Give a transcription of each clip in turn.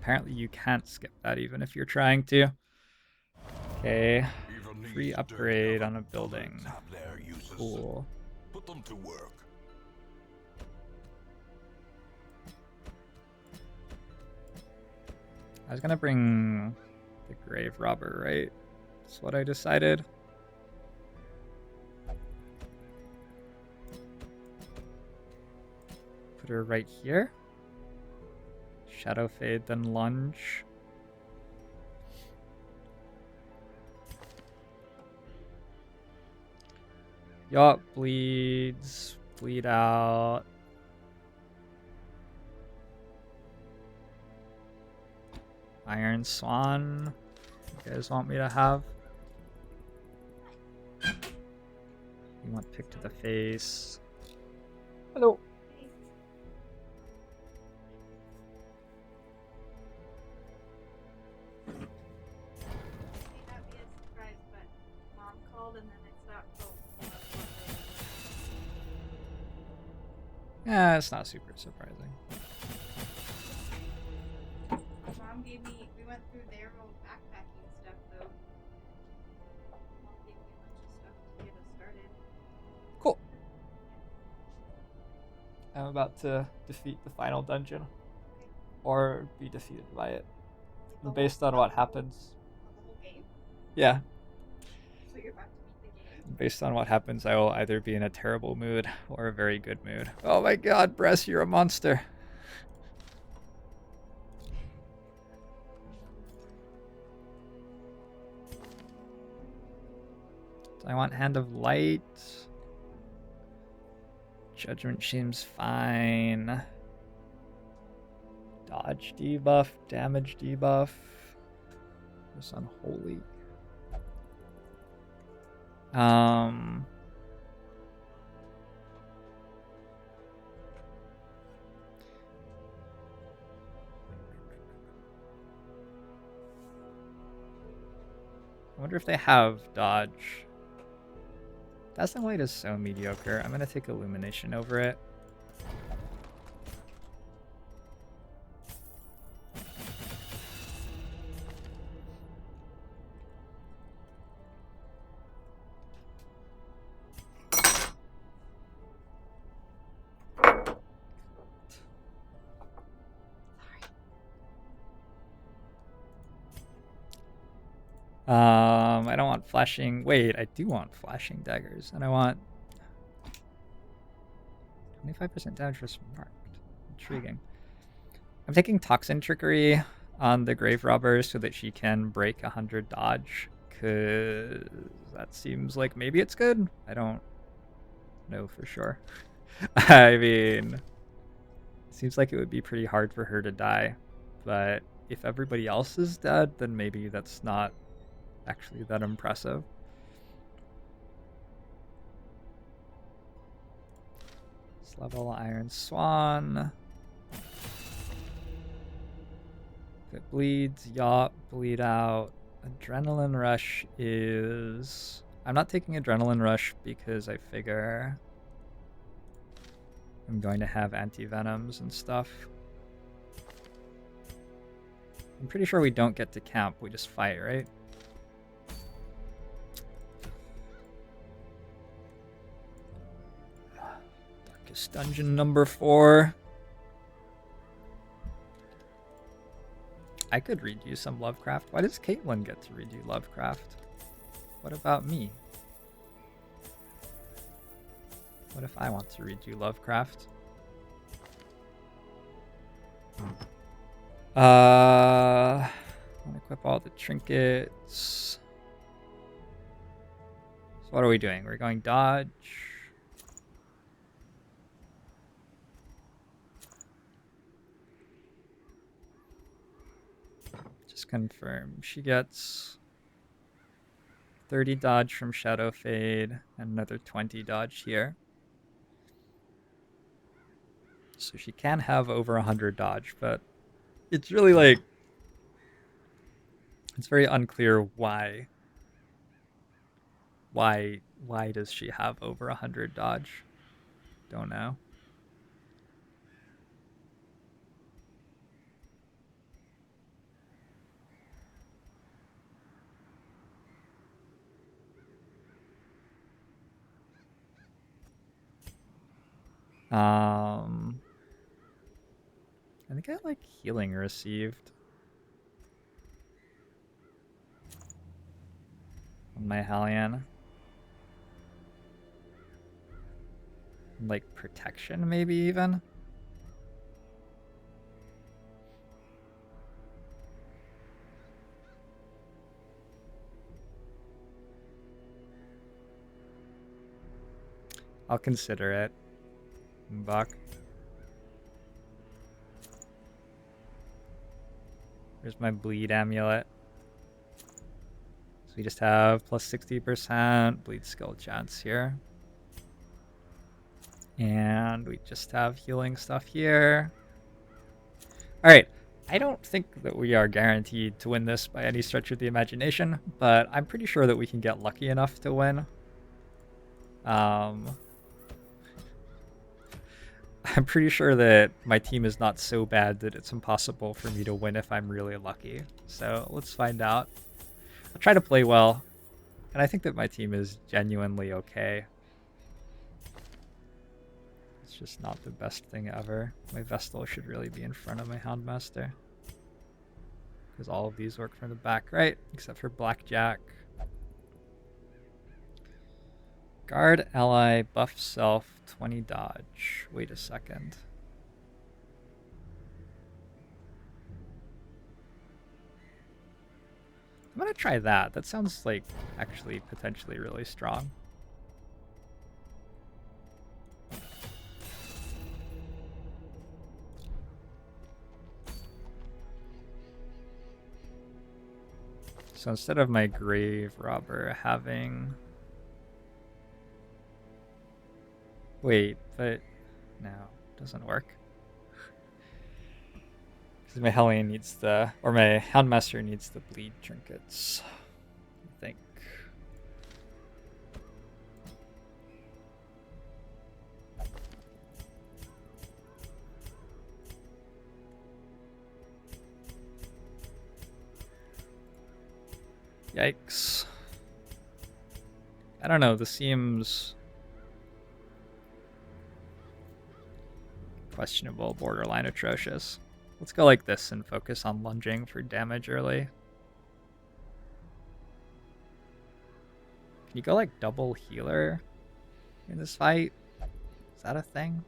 apparently you can't skip that even if you're trying to. Okay, Even free these upgrade on a dirt-covered building. tunnels have their uses. Cool. Put them to work. I was gonna bring the grave robber, right? That's what I decided. Put her right here. Shadow fade, then lunge. Yacht bleeds. Bleed out. Iron Swan. You guys want me to have? You want pick to the face. Hello. Yeah, it's not super surprising. Mom gave me, we went through their old backpacking stuff though. Mom gave me a bunch of stuff to get us started. Cool. I'm about to defeat the final dungeon. Okay. Or be defeated by it. The Based whole- on what happens. the whole game? Yeah. So you're about to beat the game? Based on what happens, I will either be in a terrible mood or a very good mood. Oh my god, Bress, you're a monster. So I want Hand of Light. Judgment seems fine. Dodge debuff, damage debuff. This unholy. I wonder if they have dodge. Dazzling Light is so mediocre. I'm gonna take Illumination over it. I don't want flashing. Wait, I do want flashing daggers, and I want 25% damage for smart. Intriguing. I'm taking Toxin Trickery on the Grave Robber so that she can break 100 dodge, because that seems like maybe it's good. I don't know for sure. I mean, it seems like it would be pretty hard for her to die, but if everybody else is dead, then maybe that's not actually that impressive. This level Iron Swan. If it bleeds, yacht, bleed out. Adrenaline Rush is... I'm not taking Adrenaline Rush because I figure I'm going to have anti-venoms and stuff. I'm pretty sure we don't get to camp, we just fight, right? Darkest Dungeon number 4. I could read you some Lovecraft. Why does Caitlin get to read you Lovecraft? What about me? What if I want to read you Lovecraft? I want to equip all the trinkets. So what are we doing? We're going dodge. Just confirm. She gets 30 dodge from Shadow Fade and another 20 dodge here. So she can have over 100 dodge, but it's really like... It's very unclear why. Why does she have over 100 dodge? Don't know. I think I like healing received on my Hellion. Like protection, maybe even. I'll consider it. Buck. Here's my bleed amulet. So we just have plus 60% bleed skill chance here. And we just have healing stuff here. Alright, I don't think that we are guaranteed to win this by any stretch of the imagination, but I'm pretty sure that we can get lucky enough to win. I'm pretty sure that my team is not so bad that it's impossible for me to win if I'm really lucky. So let's find out. I'll try to play well, and I think that my team is genuinely okay. It's just not the best thing ever. My Vestal should really be in front of my Houndmaster. Because all of these work from the back right, except for Blackjack. Guard, ally, buff self, 20 dodge. Wait a second. I'm gonna try that. That sounds like actually potentially really strong. So instead of my grave robber having... Wait, but no, doesn't work. Because my Hellion needs the, or my Houndmaster needs the bleed trinkets, I think. Yikes. I don't know, this seems questionable, borderline atrocious. Let's go like this and focus on lunging for damage early. Can you go like double healer in this fight? Is that a thing?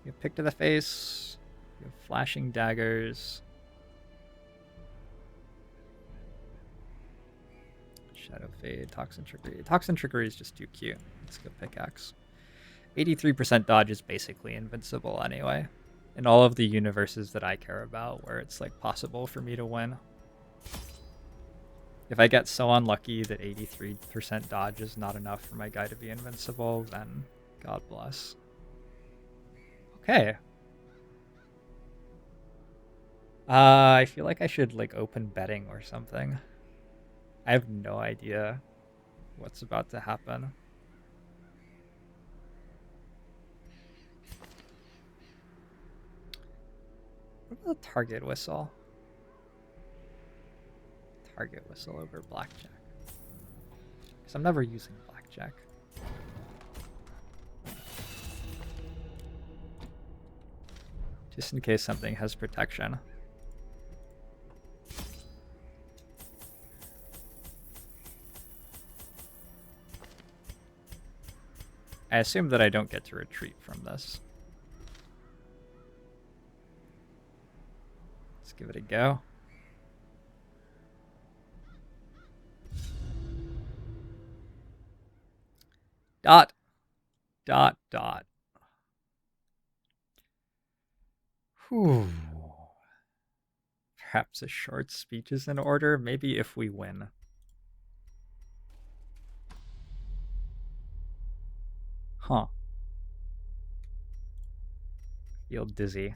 You have pick to the face. You have flashing daggers. Shadow Fade, Toxin Trickery. Toxin Trickery is just too cute. Let's go pickaxe. 83% dodge is basically invincible anyway. In all of the universes that I care about where it's like possible for me to win. If I get so unlucky that 83% dodge is not enough for my guy to be invincible, then God bless. Okay. I feel like I should like open betting or something. I have no idea what's about to happen. What about the target whistle? Target whistle over blackjack. Because I'm never using blackjack. Just in case something has protection. I assume that I don't get to retreat from this. Let's give it a go. Dot. Dot. Dot. Whew. Perhaps a short speech is in order. Maybe if we win. Huh. Feel dizzy.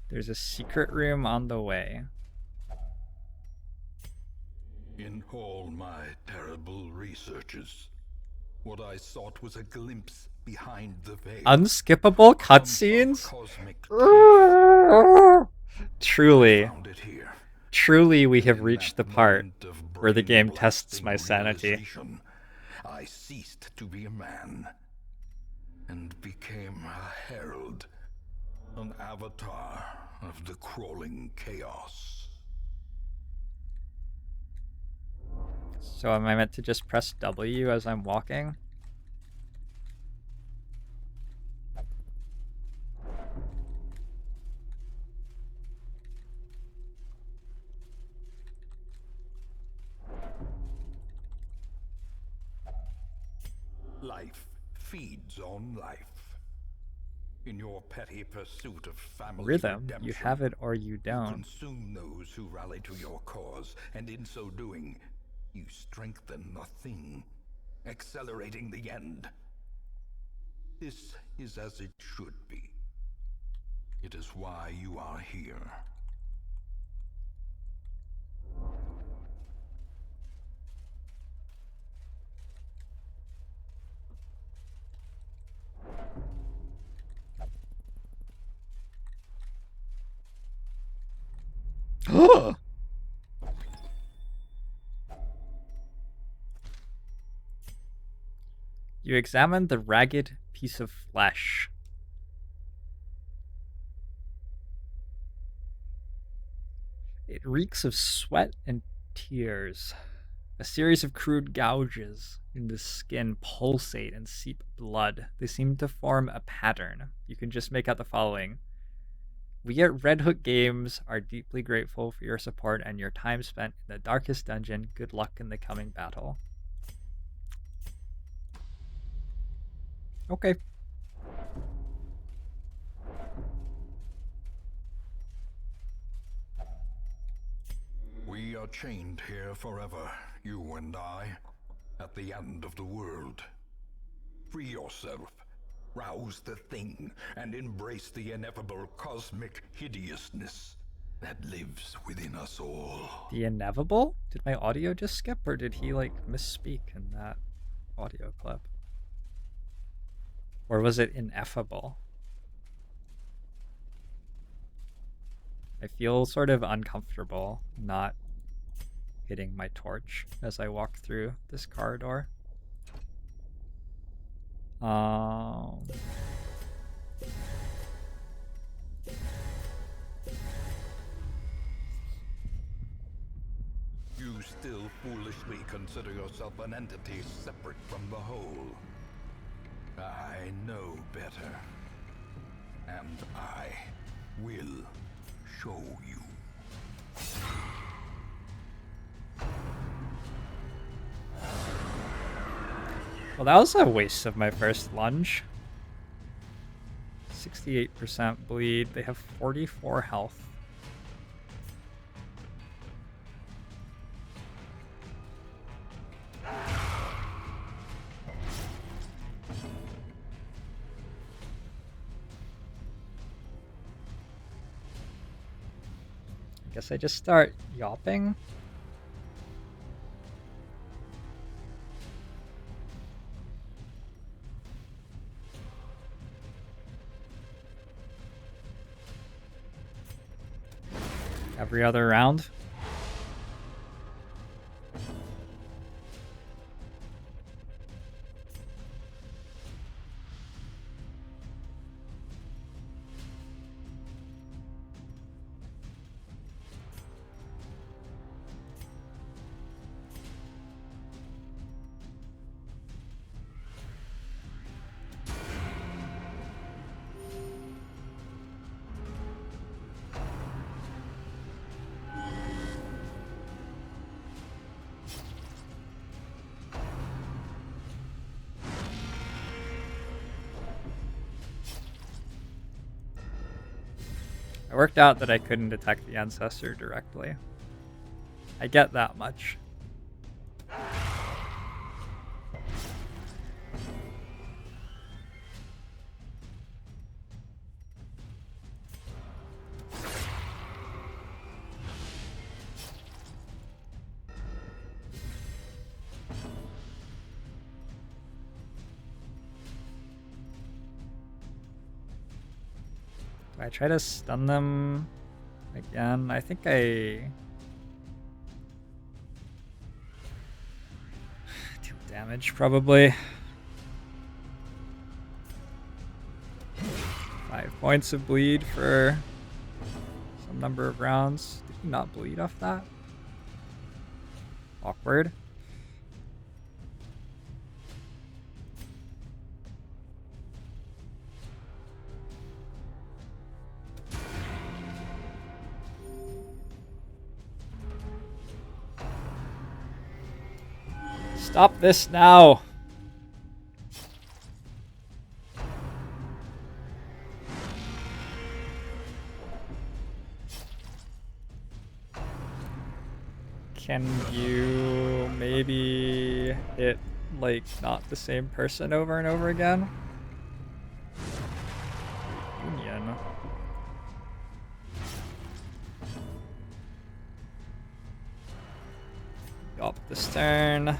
There's a secret room on the way. In all my terrible researches, what I sought was a glimpse behind the veil. Unskippable cutscenes? Cosmic truth. Truly, Found it here. truly we have In reached the that part moment of where the game tests brain-blasting my sanity. realization, I ceased to be a man and became a herald, an avatar of the crawling chaos. So am I meant to just press W as I'm walking? Life feeds on life. In your petty pursuit of family Rhythm, redemption, you have it or you you don't. consume those who rally to your cause, and in so doing, you strengthen the thing, accelerating the end. This is as it should be. It is why you are here. You examine the ragged piece of flesh. It reeks of sweat and tears. A series of crude gouges in the skin pulsate and seep blood. They seem to form a pattern. You can just make out the following. We at Red Hook Games are deeply grateful for your support and your time spent in the darkest dungeon. Good luck in the coming battle. Okay. We are chained here forever, you and I, at the end of the world. Free yourself, rouse the thing, and embrace the ineffable cosmic hideousness that lives within us all. The inevitable? Did my audio just skip, or did he, like, misspeak in that audio clip? Or was it ineffable? I feel sort of uncomfortable not hitting my torch as I walk through this corridor. You still foolishly consider yourself an entity separate from the whole. I know better. And I will show you. Well, that was a waste of my first lunge. 68% bleed. They have 44 health. I guess I just start yawping. Every other round. It worked out that I couldn't detect the ancestor directly. I get that much. I try to stun them again. I think I deal damage probably. 5 points of bleed for some number of rounds. Did he not bleed off that? Awkward. Stop this now! Can you maybe hit, like, not the same person over and over again? Union. Up this turn.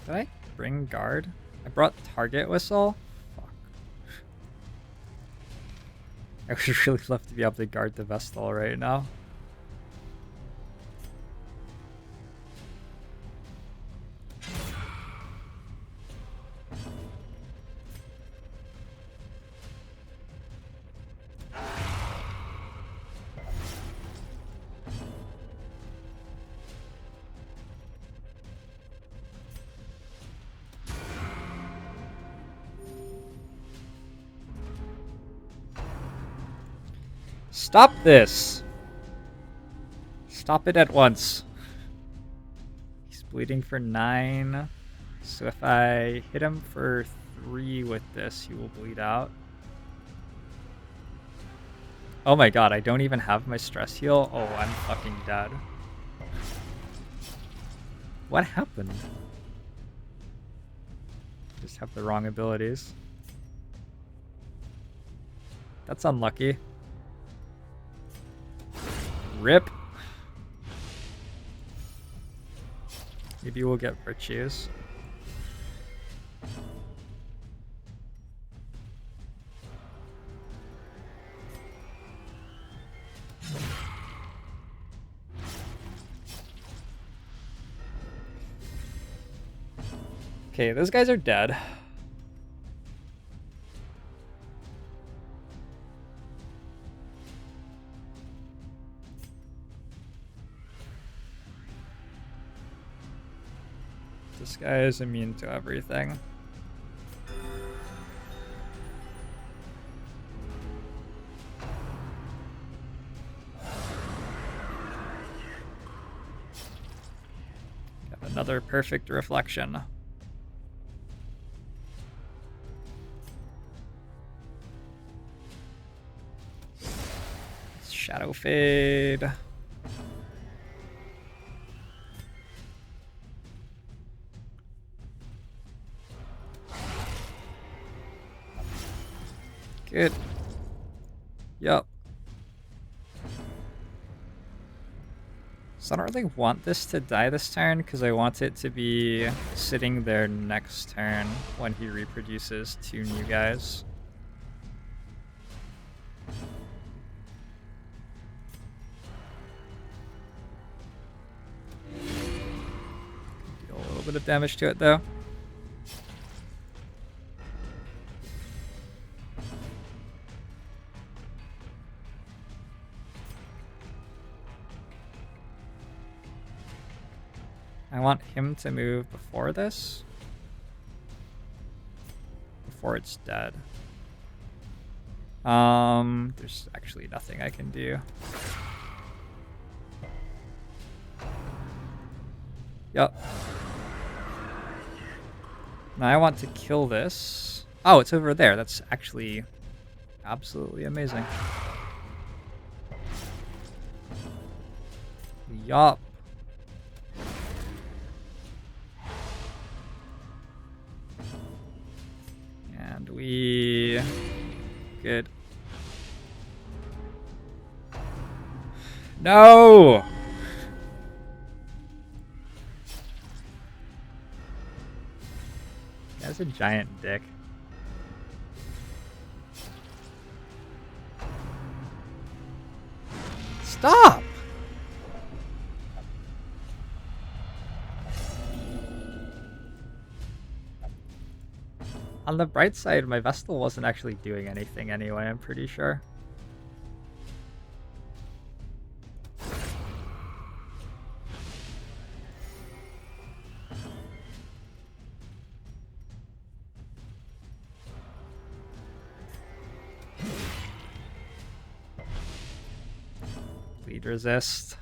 Did I bring guard? I brought target whistle? Fuck. I would really love to be able to guard the Vestal right now. Stop this! Stop it at once. He's bleeding for 9. So if I hit him for 3 with this, he will bleed out. Oh my god, I don't even have my stress heal? Oh, I'm fucking dead. What happened? Just have the wrong abilities. That's unlucky. Rip. Maybe we'll get virtues. Okay, those guys are dead. This guy is immune to everything. Got another perfect reflection. Shadow fade. Good. Yup. So I don't really want this to die this turn because I want it to be sitting there next turn when he reproduces 2 new guys. Deal a little bit of damage to it though. I want him to move before this. Before it's dead. There's actually nothing I can do. Yup. Now I want to kill this. Oh, it's over there. That's actually absolutely amazing. Yup. And we... Good. No! That's a giant dick. Stop! On the bright side, my Vestal wasn't actually doing anything anyway, I'm pretty sure. Bleed resist.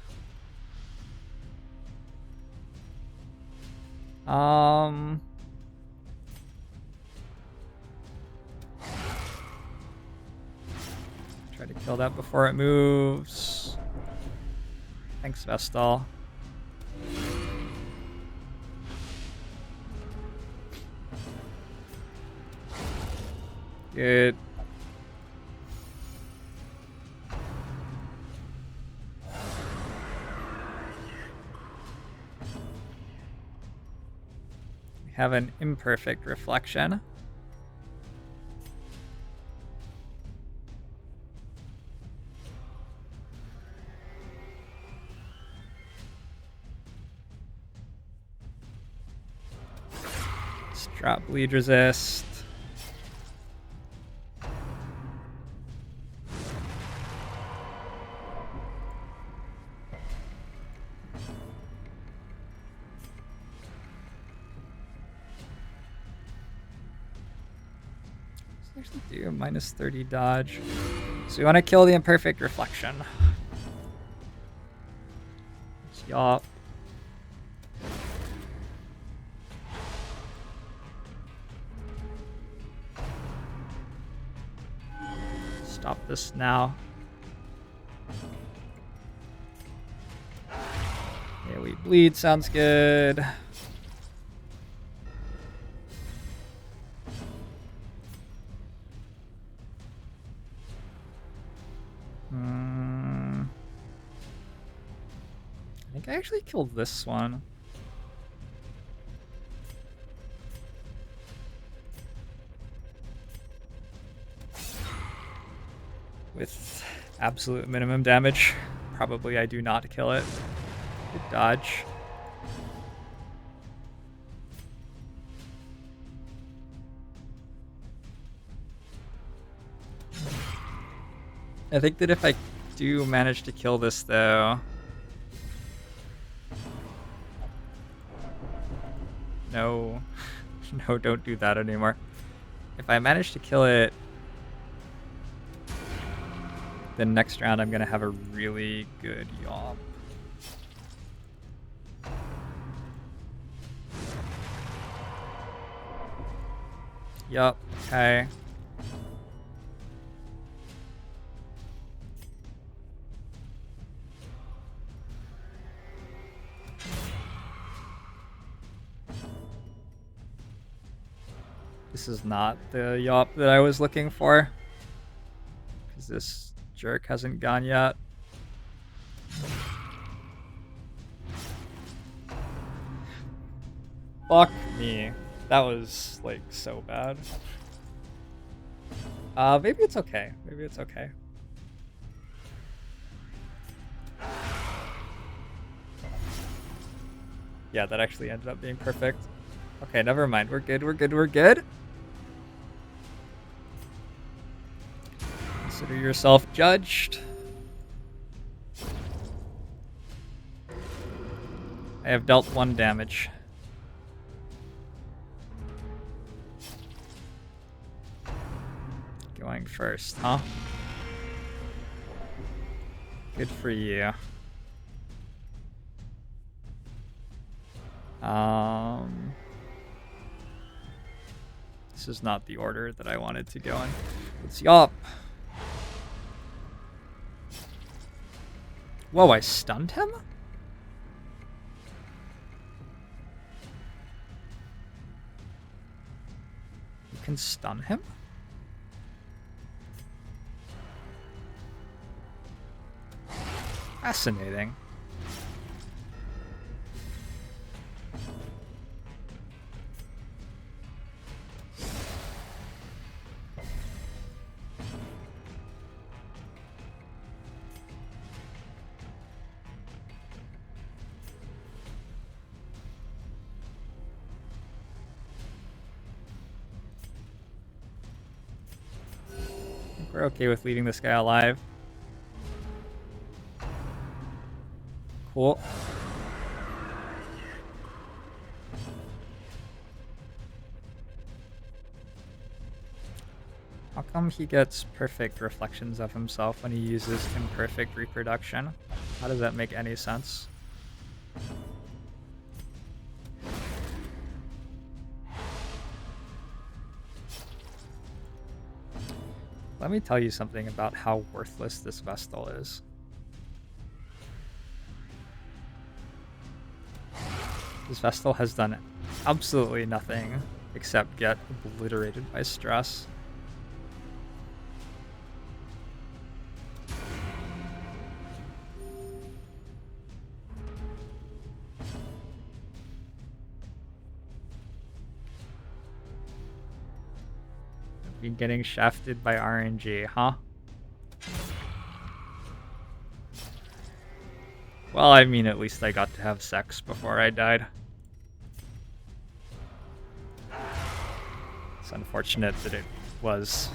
Try to kill that before it moves. Thanks, Vestal. Good. We have an imperfect reflection. Let's drop bleed resist. Actually do a minus 30 dodge. So we want to kill the imperfect reflection. Yup. Stop this now. Yeah, we bleed. Sounds good. I think I actually killed this one. With absolute minimum damage. Probably I do not kill it. Good dodge. I think that if I do manage to kill this though... No. No, don't do that anymore. If I manage to kill it, then next round I'm gonna have a really good yawp. Yup, okay. This is not the yawp that I was looking for. Because this jerk hasn't gone yet. Fuck me. That was, like, so bad. Maybe it's okay. Maybe it's okay. Yeah, that actually ended up being perfect. Okay, never mind. We're good, we're good, we're good. Consider yourself judged. I have dealt 1 damage. Going first, huh? Good for you. This is not the order that I wanted to go in. Let's yawp. Whoa, I stunned him? You can stun him? Fascinating. We're okay with leaving this guy alive. Cool. How come he gets perfect reflections of himself when he uses imperfect reproduction? How does that make any sense? Let me tell you something about how worthless this Vestal is. This Vestal has done absolutely nothing except get obliterated by stress. Been getting shafted by RNG, huh? Well, I mean, at least I got to have sex before I died. It's unfortunate that it was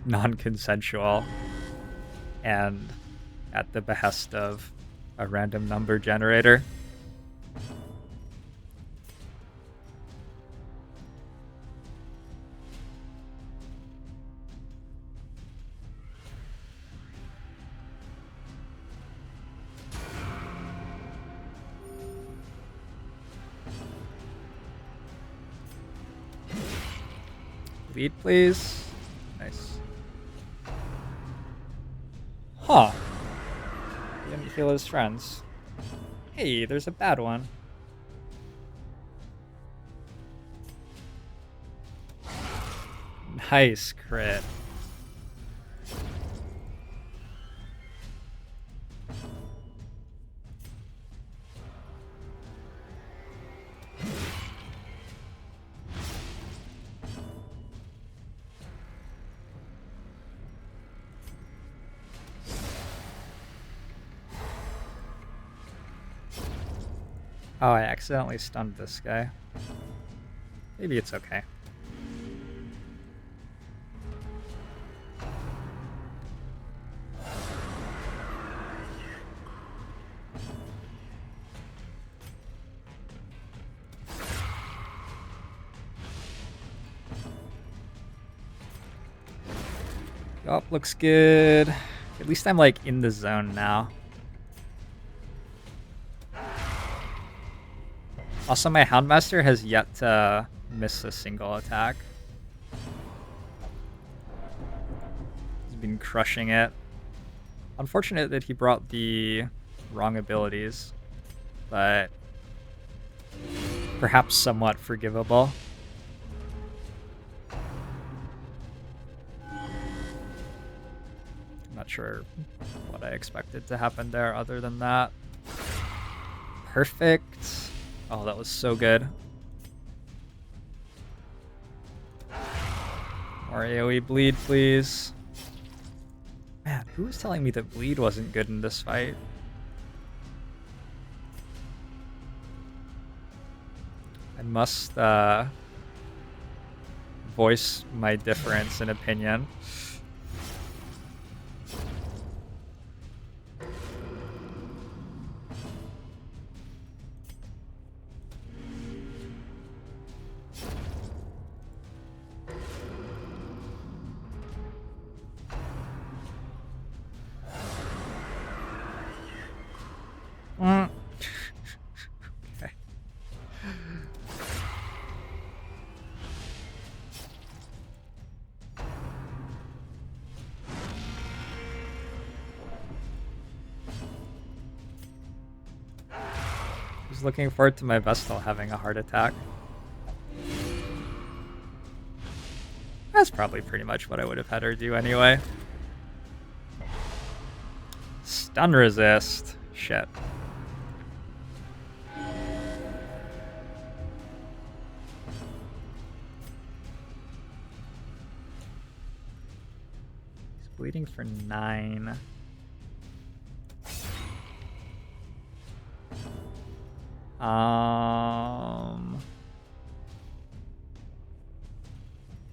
non-consensual and at the behest of a random number generator. Lead, please. Nice. Huh. He didn't heal his friends. Hey, there's a bad one. Nice crit. Oh, I accidentally stunned this guy. Maybe it's okay. Oh, looks good. At least I'm like in the zone now. Also, my Houndmaster has yet to miss a single attack. He's been crushing it. Unfortunate that he brought the wrong abilities, but perhaps somewhat forgivable. I'm not sure what I expected to happen there other than that. Perfect. Oh, that was so good. More AoE bleed, please. Man, who was telling me that bleed wasn't good in this fight? I must voice my difference in opinion. Okay. I was looking forward to my Vestal having a heart attack. That's probably pretty much what I would have had her do anyway. Stun resist. Shit. He's bleeding for 9.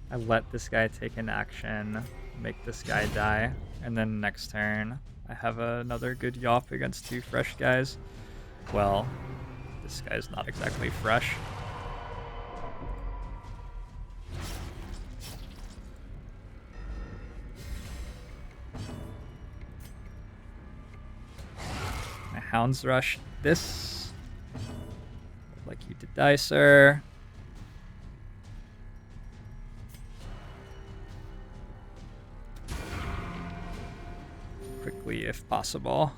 I let this guy take an action, make this guy die, and then next turn I have another good yop against 2 fresh guys. Well, this guy's not exactly fresh. My Hounds Rush this. Like you to die, sir. Quickly, if possible.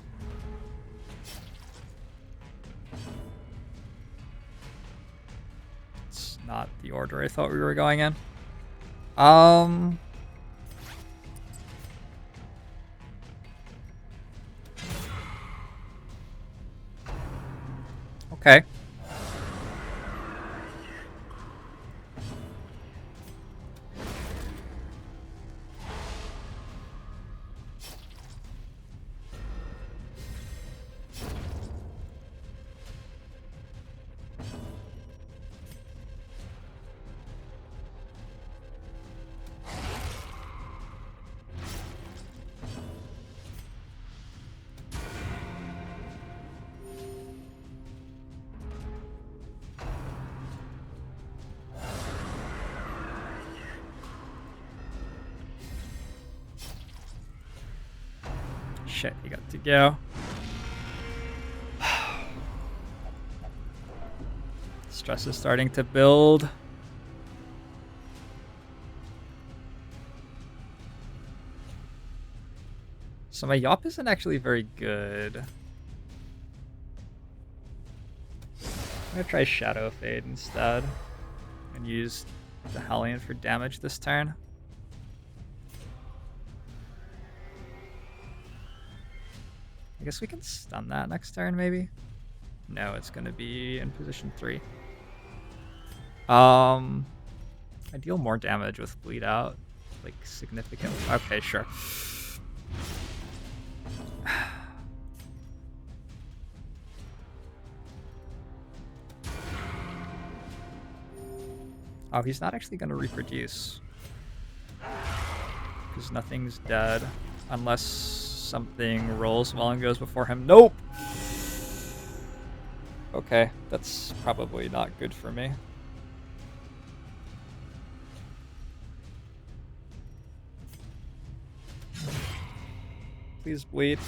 It's not the order I thought we were going in. Okay. Shit, you got to go. Stress is starting to build. So my Yop isn't actually very good. I'm gonna try Shadow Fade instead and use the Hellion for damage this turn. I guess we can stun that next turn, maybe? No, it's gonna be in position 3. I deal more damage with Bleed Out, like significantly. Okay, sure. Oh, he's not actually gonna reproduce. Because nothing's dead. Unless something rolls well and goes before him. Nope! Okay, that's probably not good for me. Please bleed.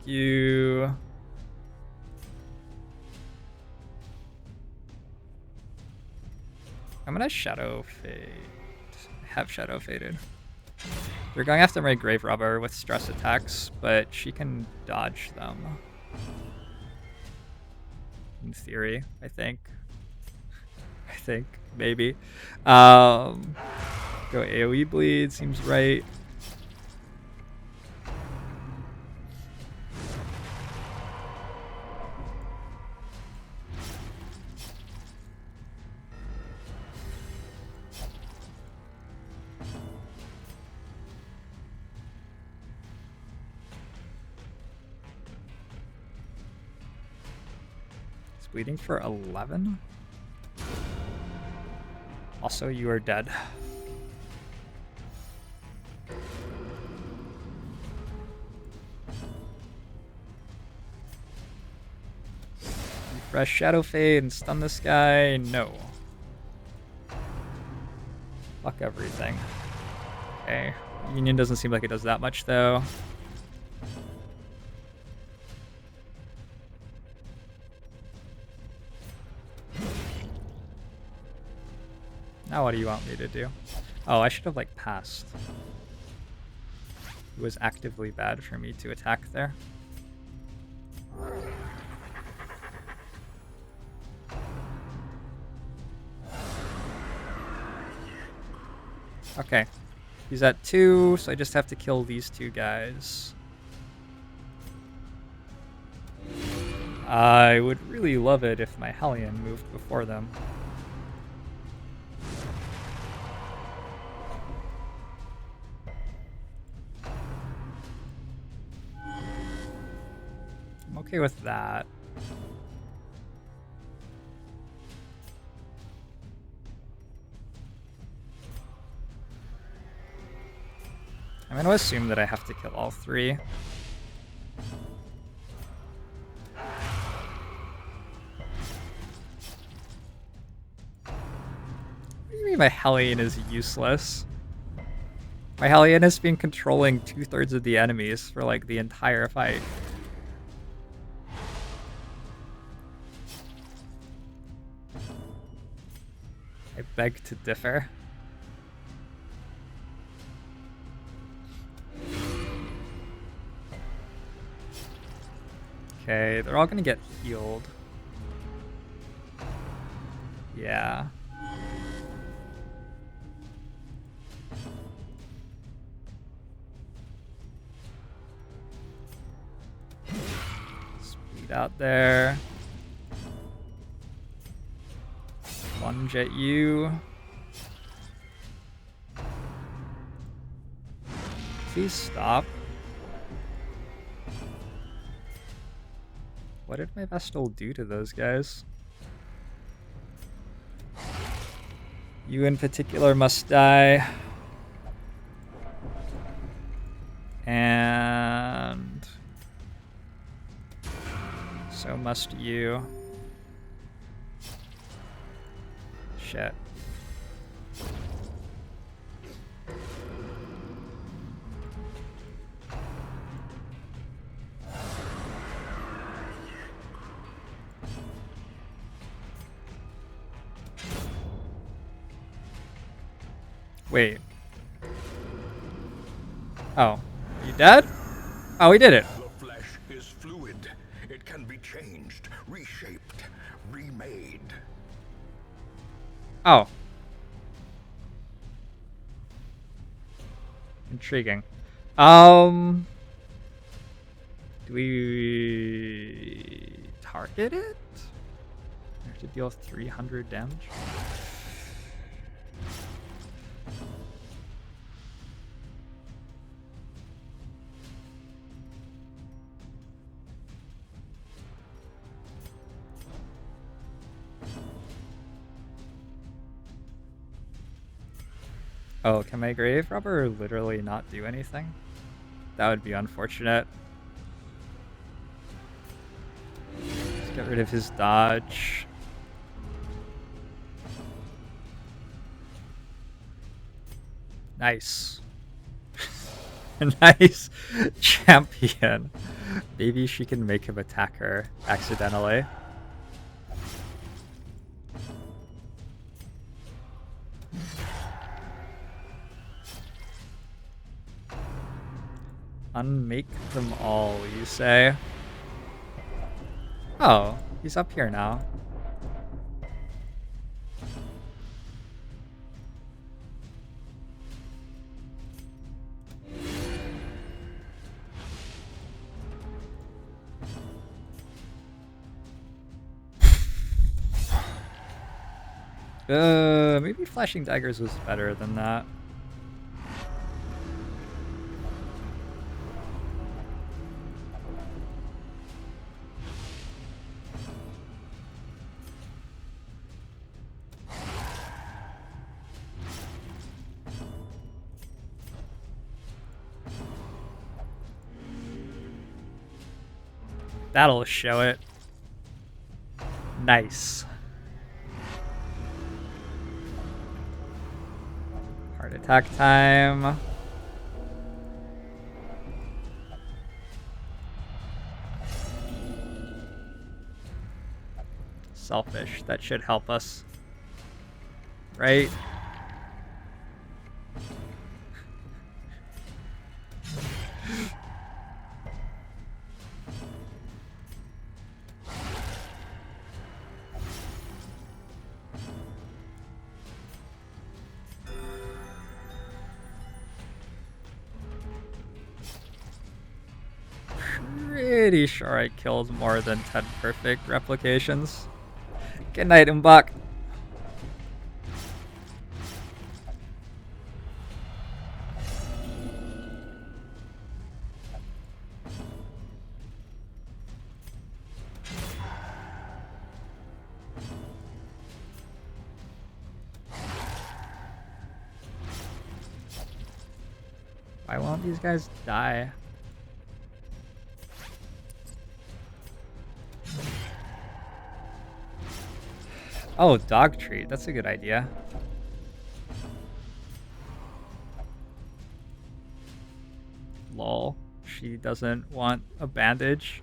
You. I'm gonna Shadow Fade. Have Shadow Faded. They're going after my Grave Robber with stress attacks, but she can dodge them. In theory, I think. Maybe. Go AoE bleed, seems right. Bleeding for 11? Also, you are dead. Refresh Shadow Fade and stun this guy? No. Fuck everything. Okay. Union doesn't seem like it does that much, though. Now what do you want me to do? Oh, I should have, like, passed. It was actively bad for me to attack there. Okay. He's at 2, so I just have to kill these 2 guys. I would really love it if my Hellion moved before them. I'm okay with that. I'm going to assume that I have to kill all three. What do you mean my Hellion is useless? My Hellion has been controlling 2/3 of the enemies for like the entire fight. I beg to differ. Okay, they're all gonna get healed. Yeah. Speed out there. Lunge at you. Please stop. What did my Vestal do to those guys? You in particular must die. And so must you. Shit. Wait. Oh. You dead? Oh, we did it. The flesh is fluid. It can be changed, reshaped, remade. Oh. Intriguing. Do we target it? I have to deal 300 damage. Oh, can my grave robber literally not do anything? That would be unfortunate. Let's get rid of his dodge. Nice. Nice champion. Maybe she can make him attack her accidentally. Unmake them all, you say? Oh, he's up here now. Maybe flashing daggers was better than that. That'll show it. Nice. Heart attack time. Selfish. That should help us. Right? pretty sure I killed more than 10 perfect replications. Good night, Mbak. Why won't these guys die? Oh, dog treat. That's a good idea. Lol. She doesn't want a bandage.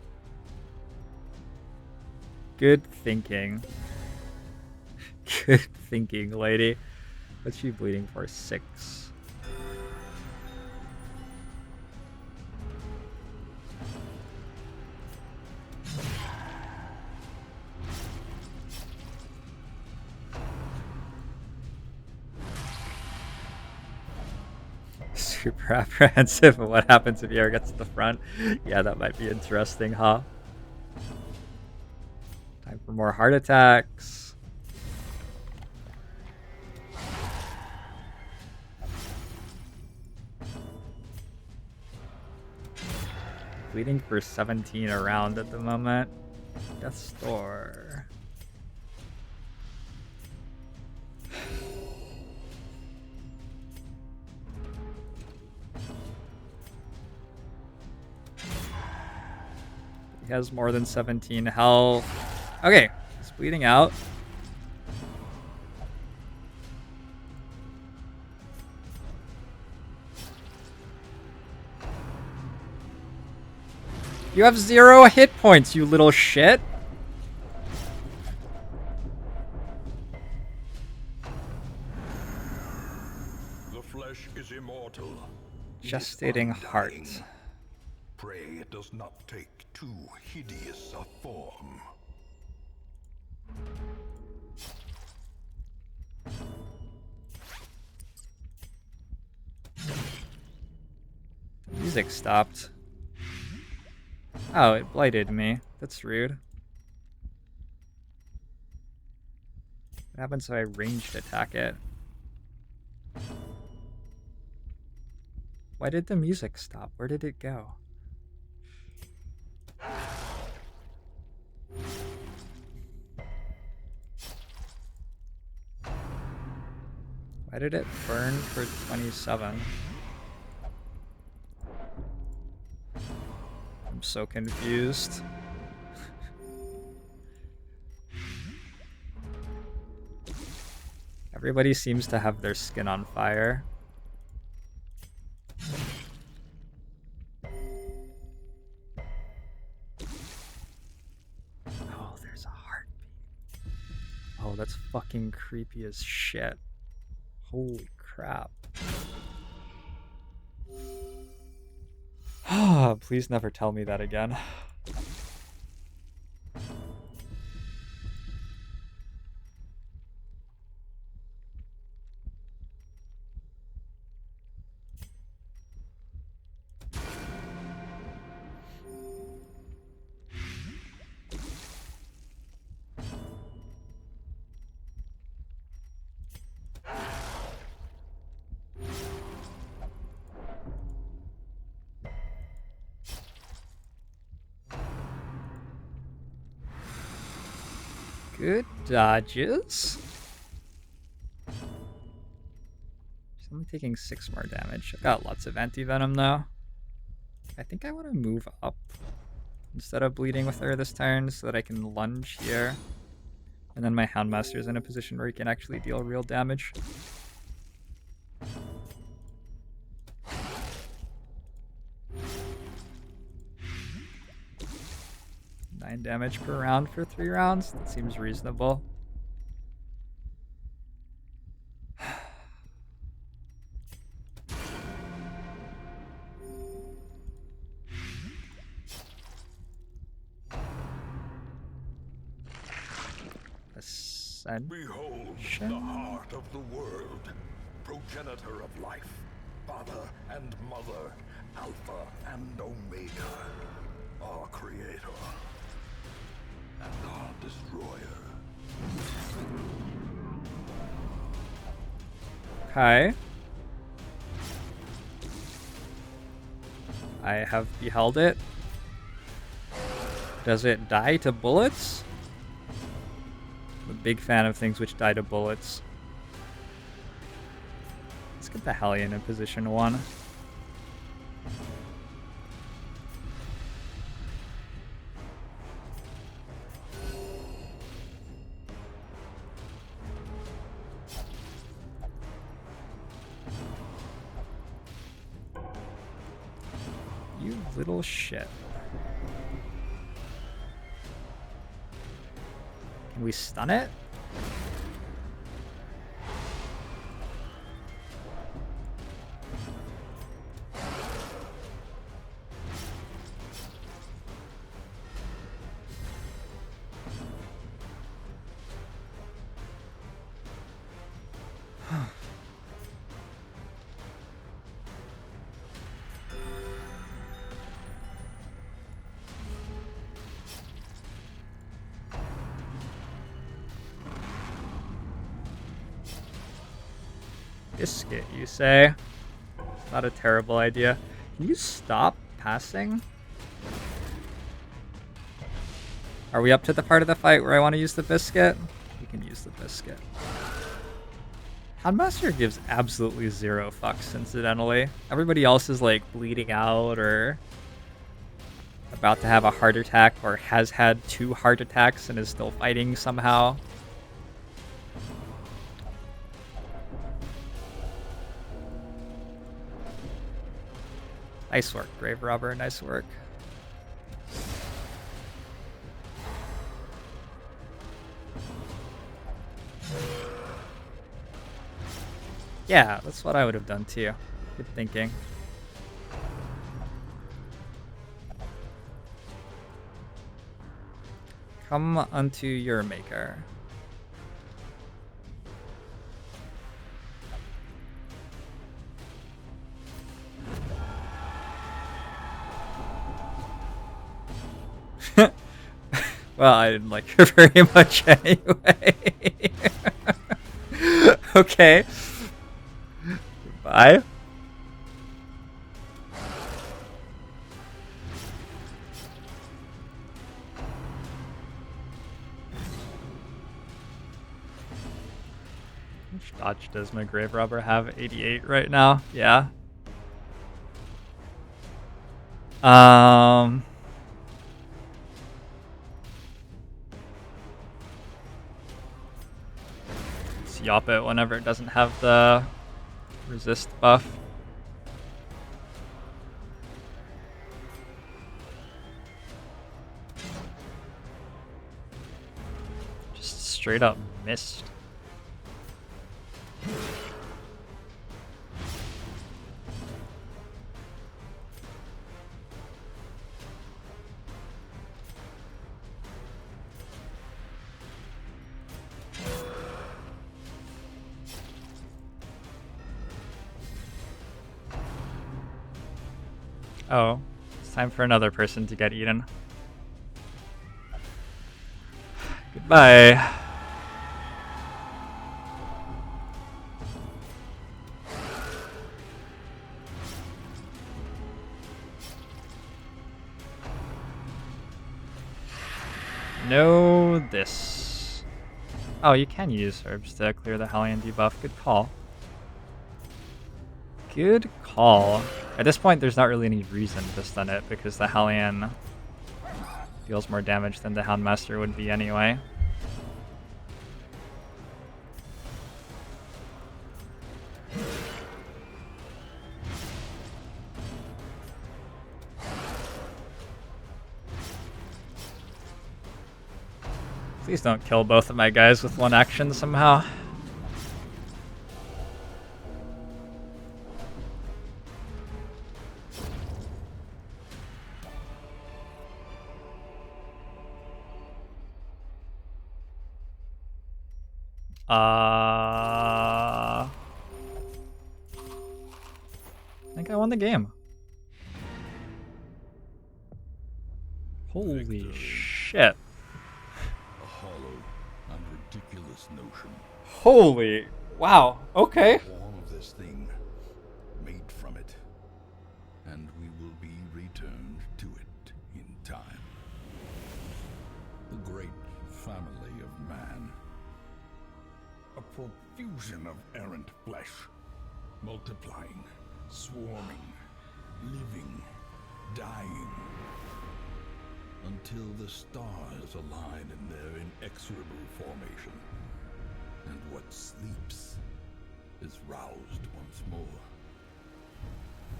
Good thinking. Good thinking, lady. What's she bleeding for? 6. Super apprehensive of what happens if he ever gets to the front. Yeah, that might be interesting, huh? Time for more heart attacks. Bleeding for 17 around at the moment. Death's Door. He has more than 17 health. Okay, he's bleeding out. You have 0 hit points, you little shit. The flesh is immortal. Gestating heart. Undying. Pray it does not take too hideous a form. Music stopped. Oh, it blighted me. That's rude. What happens if I ranged attack it? Why did the music stop? Where did it go? Why did it burn for 27? I'm so confused. Everybody seems to have their skin on fire. Oh, there's a heartbeat. Oh, that's fucking creepy as shit. Holy crap. Ah, please never tell me that again. Good dodges. She's only taking 6 more damage. I've got lots of anti-venom though. I think I want to move up instead of bleeding with her this turn so that I can lunge here. And then my Houndmaster's in a position where he can actually deal real damage. Nine damage per round for 3 rounds. That seems reasonable. Behold the heart of the world, progenitor of life, father and mother, alpha and omega. our creator and our destroyer. Okay. I have beheld it. Does it die to bullets? I'm a big fan of things which die to bullets. Let's get the Hellion in position 1. You little shit. Can we stun it? Biscuit, you say? Not a terrible idea. Can you stop passing? Are we up to the part of the fight where I want to use the biscuit? We can use the biscuit. Houndmaster gives absolutely 0 fucks, incidentally. Everybody else is like bleeding out or about to have a heart attack or has had 2 heart attacks and is still fighting somehow. Nice work, Grave Robber. Nice work. Yeah, that's what I would have done too. Good thinking. Come unto your maker. Well, I didn't like her very much anyway. Okay. Goodbye. Which dodge does my Grave Robber have? 88 right now? Yeah. Let's yop it whenever it doesn't have the resist buff. Just straight up missed. Oh, it's time for another person to get eaten. Goodbye. No, this. Oh, you can use herbs to clear the Hellion debuff. Good call. Good call. At this point, there's not really any reason to stun it because the Hellion deals more damage than the Houndmaster would be anyway. Please don't kill both of my guys with one action somehow. I think I won the game. Holy Victor. shit. A hollow and ridiculous notion. Holy. Wow. Okay. All of this thing made from it. And we will be returned to it in time. The great family of man. A profusion of errant flesh. Multiplying, swarming, living, dying. Until the stars align in their inexorable formation. And what sleeps is roused once more.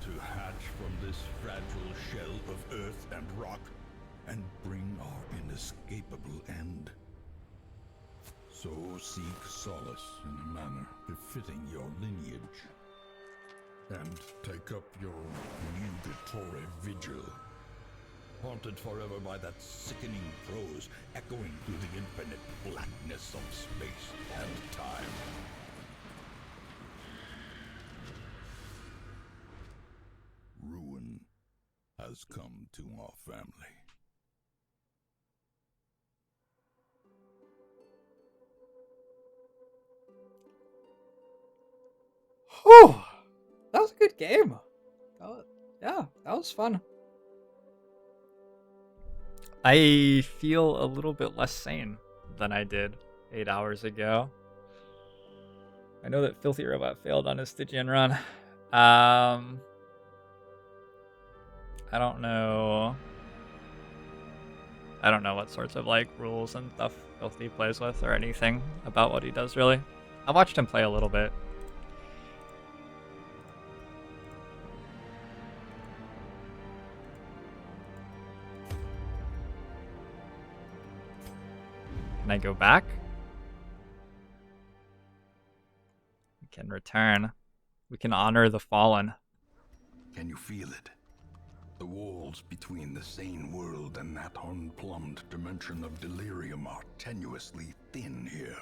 To hatch from this fragile shell of earth and rock and bring our inescapable end. So seek solace in a manner befitting your lineage. And take up your nugatory vigil. Haunted forever by that sickening prose echoing through the infinite blackness of space and time. Ruin has come to our family. Whew. That was a good game. Yeah, that was fun. I feel a little bit less sane than I did 8 hours ago. I know that Filthy Robot failed on his Stygian run. I don't know. I don't know what sorts of like rules and stuff Filthy plays with or anything about what he does really. I watched him play a little bit. Can I go back? We can return. We can honor the fallen. Can you feel it? The walls between the sane world and that unplumbed dimension of delirium are tenuously thin here.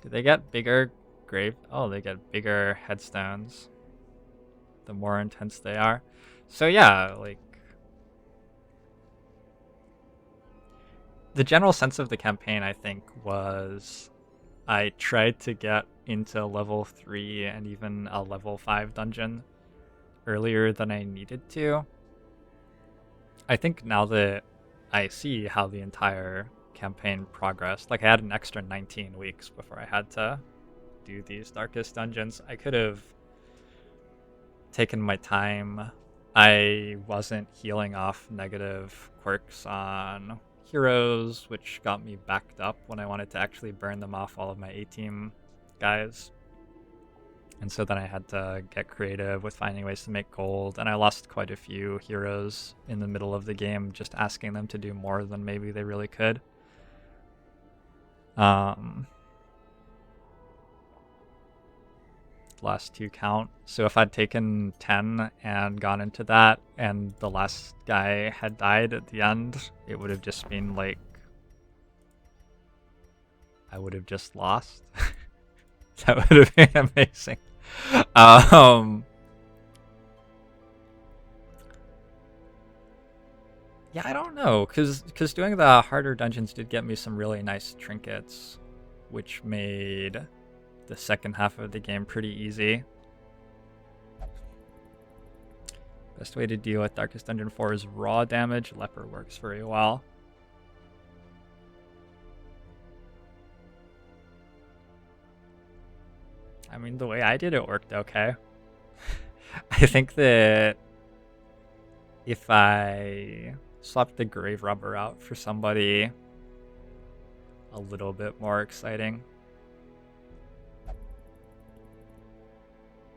Do they get bigger grave? Oh, they get bigger headstones the more intense they are. So yeah, like the general sense of the campaign, I think, was I tried to get into level 3 and even a level 5 dungeon earlier than I needed to. I think now that I see how the entire campaign progressed, like I had an extra 19 weeks before I had to do these darkest dungeons. I could have taken my time. I wasn't healing off negative quirks on heroes, which got me backed up when I wanted to actually burn them off all of my A-team guys. And so then I had to get creative with finding ways to make gold, and I lost quite a few heroes in the middle of the game just asking them to do more than maybe they really could. Last 2 count. So if I'd taken 10 and gone into that and the last guy had died at the end, it would have just been like I would have just lost. That would have been amazing. Yeah, I don't know, because doing the harder dungeons did get me some really nice trinkets, which made the second half of the game pretty easy. Best way to deal with Darkest Dungeon 4 is raw damage. Leper works very well. I mean, the way I did it worked okay. I think that if I swapped the Grave Robber out for somebody a little bit more exciting,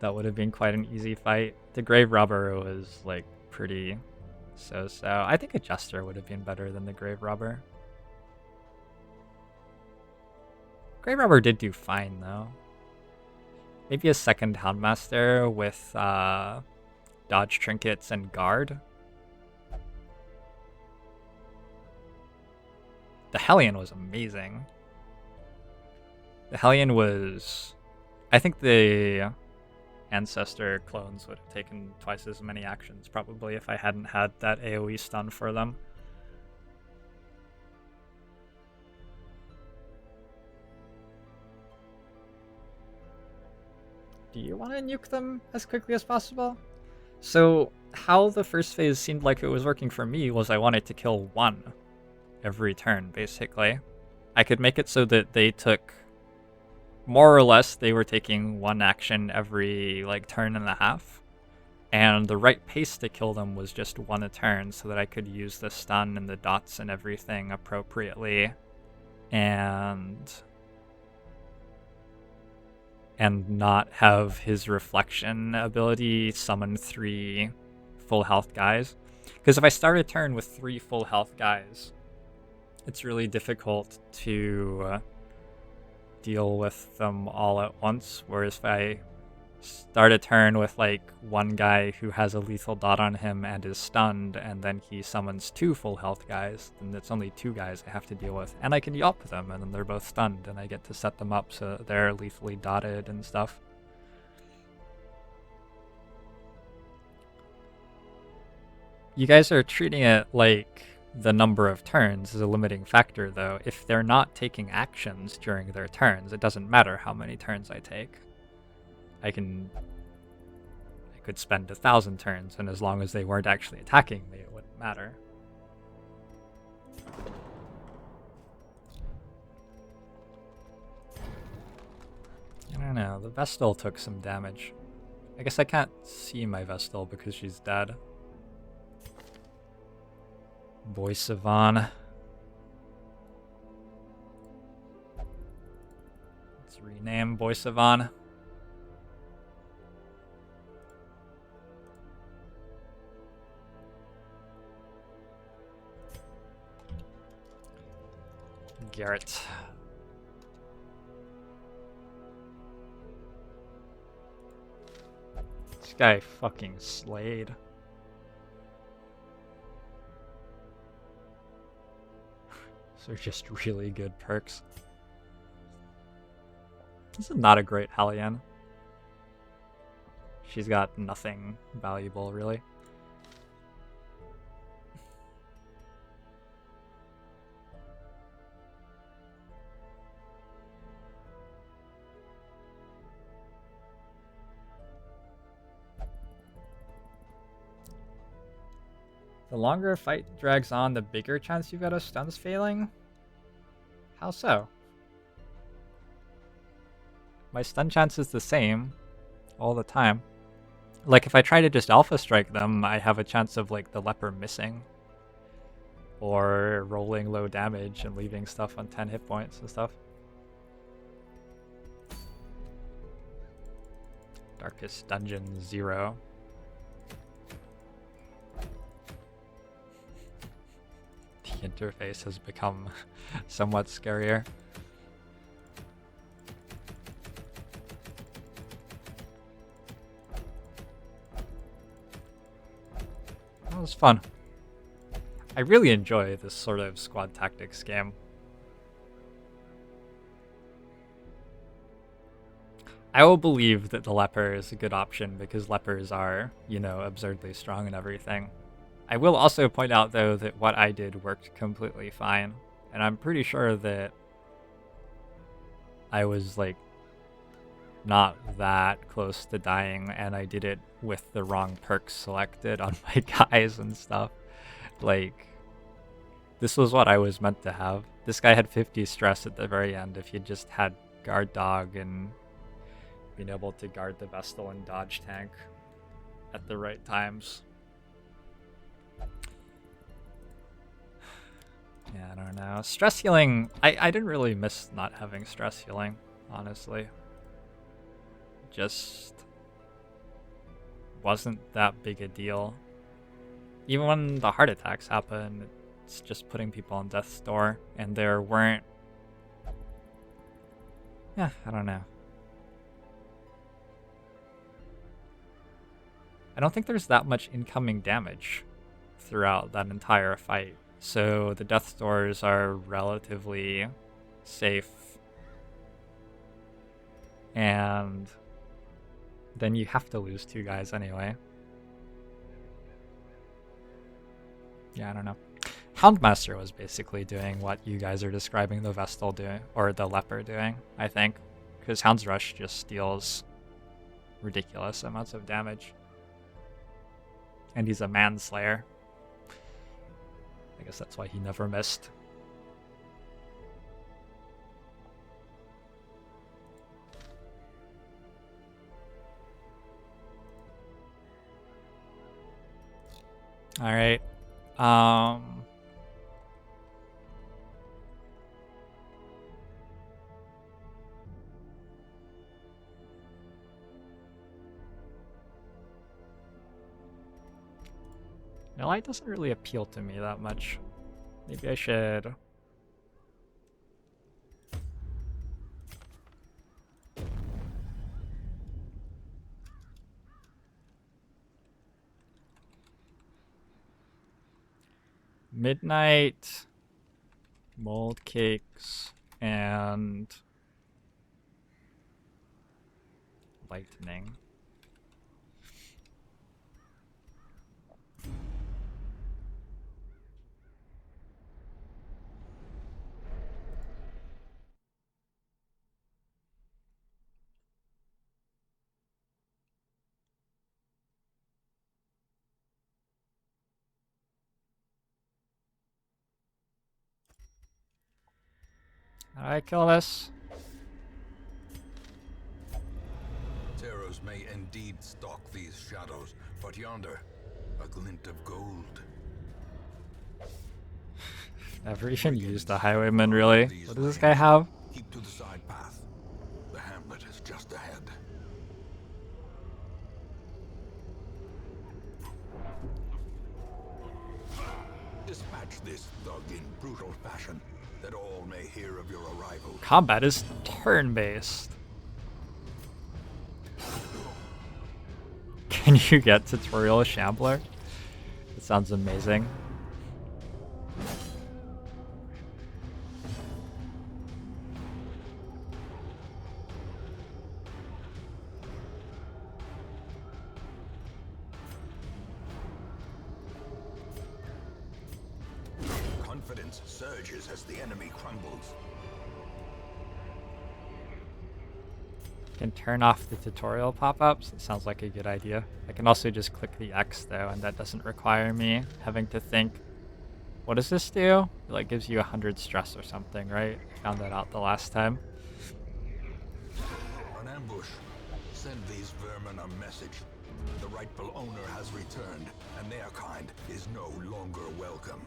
that would have been quite an easy fight. The Grave Robber was like pretty so-so. I think a Jester would have been better than the Grave Robber. Grave Robber did do fine though. Maybe a second Houndmaster with dodge trinkets and guard. The Hellion was amazing. The Hellion was I think the Ancestor clones would have taken twice as many actions, probably, if I hadn't had that AoE stun for them. Do you want to nuke them as quickly as possible? So, how the first phase seemed like it was working for me was I wanted to kill one every turn, basically. I could make it so that they took, more or less, they were taking one action every, like, turn and a half. And the right pace to kill them was just one a turn, so that I could use the stun and the dots and everything appropriately. And not have his reflection ability summon 3 full health guys. Because if I start a turn with 3 full health guys, it's really difficult to deal with them all at once. Whereas if I start a turn with like one guy who has a lethal dot on him and is stunned, and then he summons 2 full health guys, then it's only 2 guys I have to deal with. And I can yop them, and then they're both stunned, and I get to set them up so they're lethally dotted and stuff. You guys are treating it like the number of turns is a limiting factor, though. If they're not taking actions during their turns, it doesn't matter how many turns I take. I could spend 1,000 turns, and as long as they weren't actually attacking me, it wouldn't matter. I don't know, the Vestal took some damage. I guess I can't see my Vestal because she's dead. Voice of On. Let's rename Voice of On. Garrett. This guy fucking slayed. Those are just really good perks. This is not a great Hellion. She's got nothing valuable, really. The longer a fight drags on, the bigger chance you've got a stuns failing? How so? My stun chance is the same all the time. Like, if I try to just alpha strike them, I have a chance of, like, the leper missing. Or rolling low damage and leaving stuff on 10 hit points and stuff. Darkest Dungeon 0. The interface has become somewhat scarier. That was fun. I really enjoy this sort of squad tactics game. I will believe that the leper is a good option because lepers are, you know, absurdly strong and everything. I will also point out, though, that what I did worked completely fine. And I'm pretty sure that I was, like, not that close to dying, and I did it with the wrong perks selected on my guys and stuff. Like, this was what I was meant to have. This guy had 50 stress at the very end if he just had guard dog and been able to guard the Vestal and dodge tank at the right times. Yeah, I don't know. Stress healing, I didn't really miss not having stress healing, honestly. Just wasn't that big a deal. Even when the heart attacks happen, it's just putting people on death's door, and there weren't... Yeah, I don't know. I don't think there's that much incoming damage throughout that entire fight. So the death doors are relatively safe. And then you have to lose 2 guys anyway. Yeah, I don't know. Houndmaster was basically doing what you guys are describing the Vestal doing, or the Leper doing, I think. Because Hound's Rush just deals ridiculous amounts of damage. And he's a manslayer. I guess that's why he never missed. Alright. Light doesn't really appeal to me that much. Maybe I should... Midnight, mold cakes, and lightning. How do I kill this? Terrors may indeed stalk these shadows, but yonder, a glint of gold. Never even used a highwayman, really. What does this guy have? Keep to the side path. The hamlet is just ahead. Dispatch this thug in brutal fashion, that all may hear of your arrival. Combat is turn-based. Can you get tutorial Shambler? It sounds amazing. Confidence surges as the enemy crumbles. Can turn off the tutorial pop-ups. That sounds like a good idea. I can also just click the X though, and that doesn't require me having to think, what does this do? It like gives you 100 stress or something, right? Found that out the last time. An ambush. Send these vermin a message. The rightful owner has returned, and their kind is no longer welcome.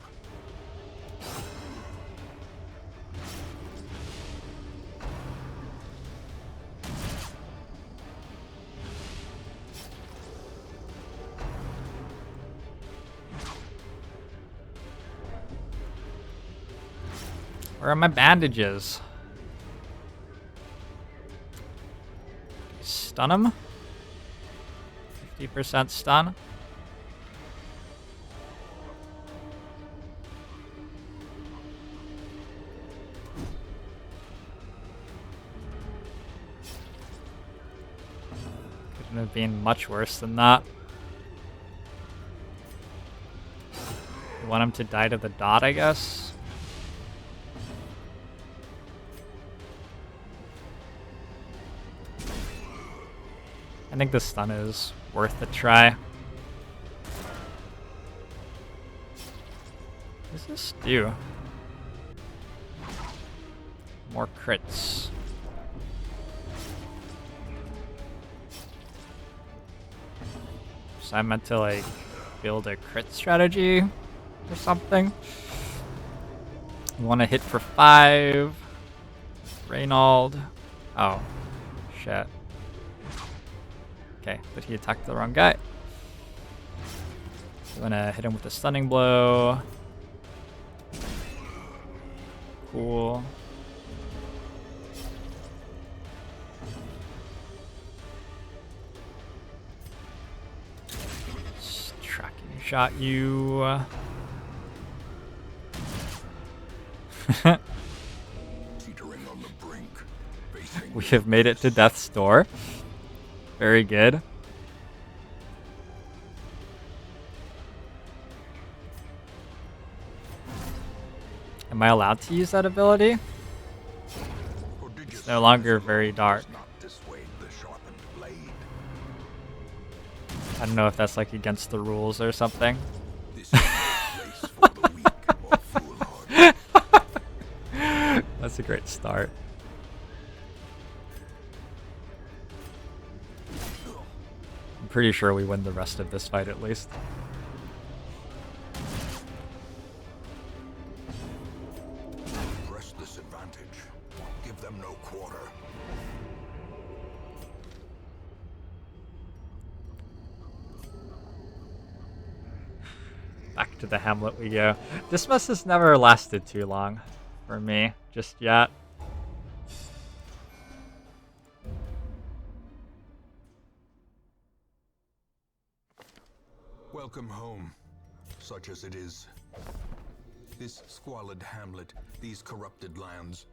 Where are my bandages? Stun him? 50% stun? Couldn't have been much worse than that. You want him to die to the dot, I guess? I think the stun is worth a try. What does this do? More crits. So I meant to like build a crit strategy or something. You want to hit for 5. Reynald. Oh, shit. Okay, but he attacked the wrong guy. I'm gonna hit him with a stunning blow. Cool. Just tracking shot you. Teetering on the brink. We have made it to Death's Door. Very good. Am I allowed to use that ability? It's no longer very dark. I don't know if that's like against the rules or something. That's a great start. I'm pretty sure we win the rest of this fight at least. Press this advantage. Give them no quarter. Back to the Hamlet we go. This must has never lasted too long for me just yet. Welcome home, such as it is. This squalid hamlet, these corrupted lands,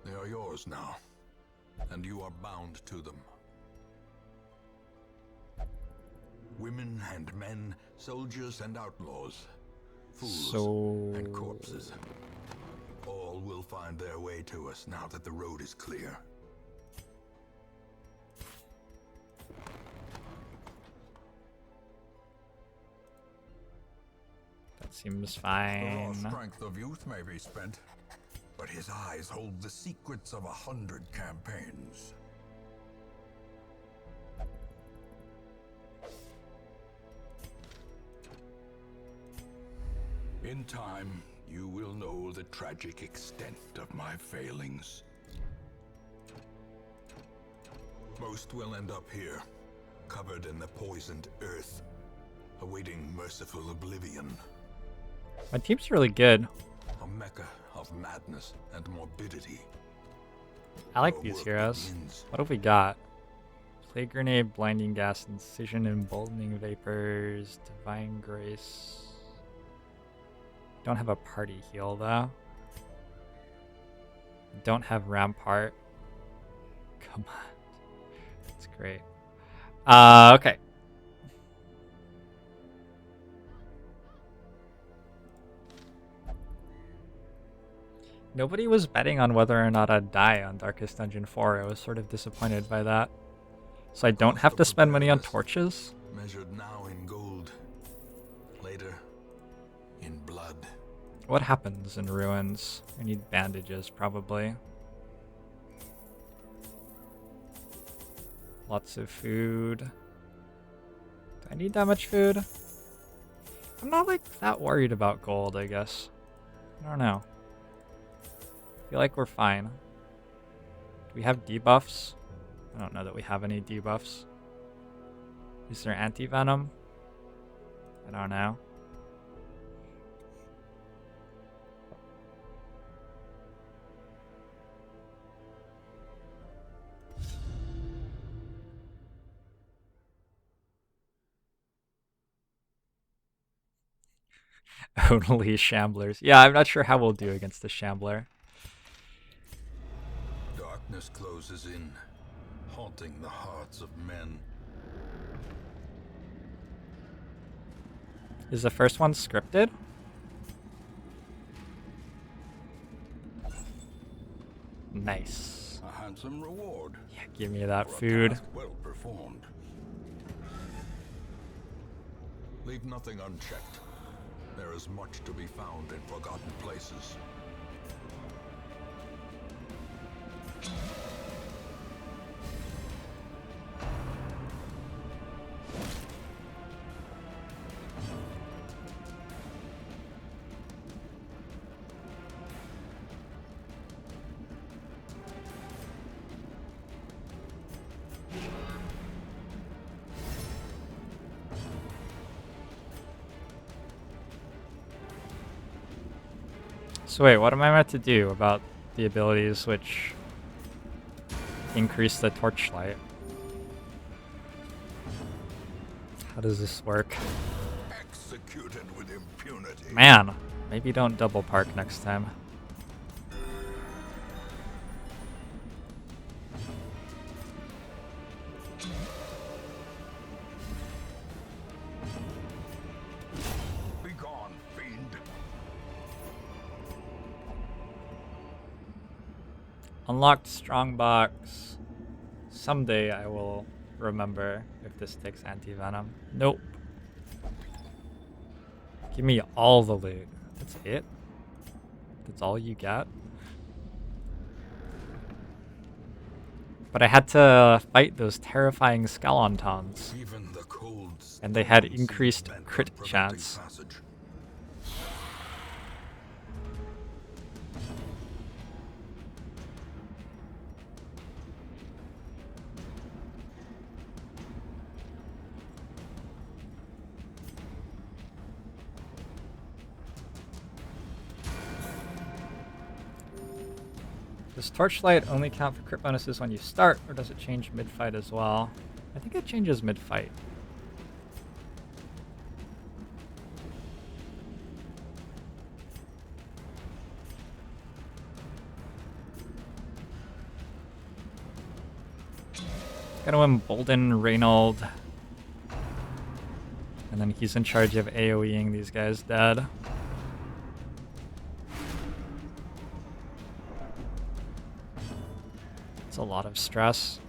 they are yours now, and you are bound to them. Women and men, soldiers and outlaws, fools and corpses, all will find their way to us now that the road is clear. Seems The fine. raw strength of youth may be spent, but his eyes hold the secrets of 100 campaigns. In time, you will know the tragic extent of my failings. Most will end up here, covered in the poisoned earth, awaiting merciful oblivion. My team's really good. A mecca of madness and morbidity. I like Your these work heroes. begins. What have we got? Plague Grenade, Blinding Gas, Incision, Emboldening Vapors, Divine Grace. Don't have a party heal though. Don't have Rampart. Come on. That's great. Okay. Nobody was betting on whether or not I'd die on Darkest Dungeon 4. I was sort of disappointed by that. So I don't have to spend money on torches? Measured now in gold, later in blood. What happens in ruins? I need bandages, probably. Lots of food. Do I need that much food? I'm not like that worried about gold, I guess. I don't know. I feel like we're fine. Do we have debuffs? I don't know that we have any debuffs. Is there anti-venom? I don't know. Only Shamblers. Yeah, I'm not sure how we'll do against the Shambler. Darkness closes in, haunting the hearts of men. Is the first one scripted? Nice. A handsome reward. Yeah, give me that for a food. task well performed. Leave nothing unchecked. There is much to be found in forgotten places. So wait, what am I meant to do about the abilities which increase the torchlight? How does this work? Executed with impunity. Man, maybe don't double park next time. Unlocked strongbox. Someday I will remember if this takes anti-venom. Nope. Give me all the loot. That's it? That's all you got? But I had to fight those terrifying Skelettons. Even the cold And they had storm increased seems bent on crit preventing chance. passage. Does Torchlight only count for crit bonuses when you start, or does it change mid-fight as well? I think it changes mid-fight. Gotta embolden Reynold. And then he's in charge of AoEing these guys dead. It's a lot of stress.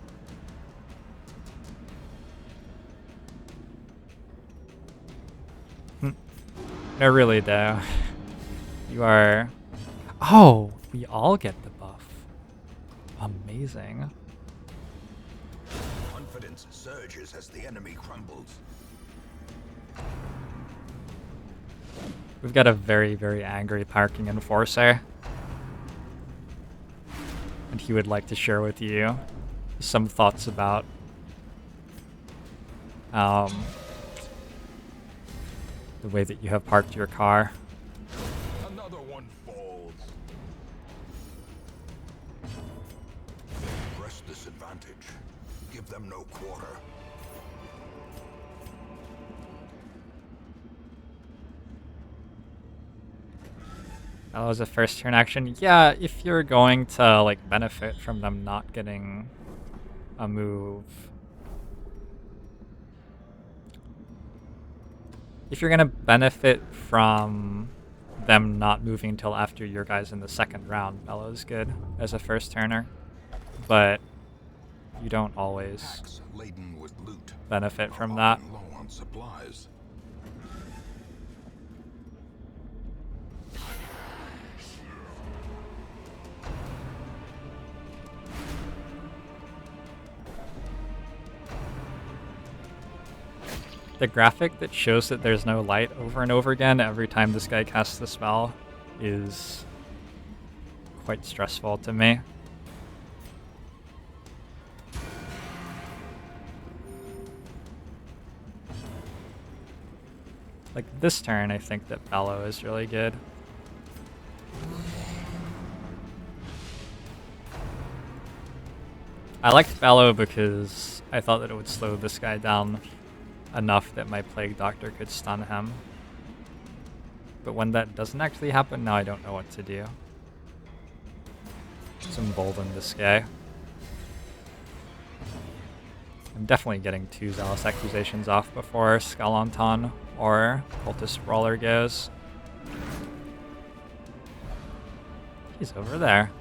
No, really, though. You are... Oh! We all get the buff. Amazing. Confidence surges as the enemy crumbles. We've got a very, very angry parking enforcer. And he would like to share with you some thoughts about the way that you have parked your car. Another one falls. Press this advantage. Give them no quarter. That was a first turn action. Yeah, if you're going to like benefit from them not getting a move. If you're gonna benefit from them not moving until after your guys in the second round, Bellow's good as a first turner. But you don't always Packs laden with loot benefit from are that. often low on supplies. The graphic that shows that there's no light over and over again every time this guy casts the spell is quite stressful to me. Like this turn, I think that Bellow is really good. I liked Bellow because I thought that it would slow this guy down enough that my Plague Doctor could stun him. But when that doesn't actually happen, now I don't know what to do. Let's embolden this guy. I'm definitely getting 2 Zealous Accusations off before Skeleton or Cultist Brawler goes. He's over there.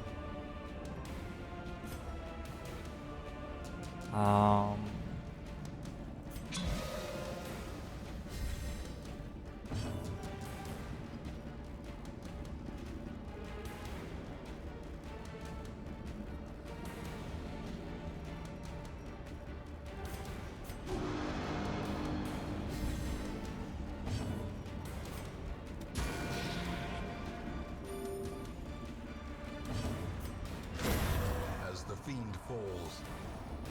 As the fiend falls,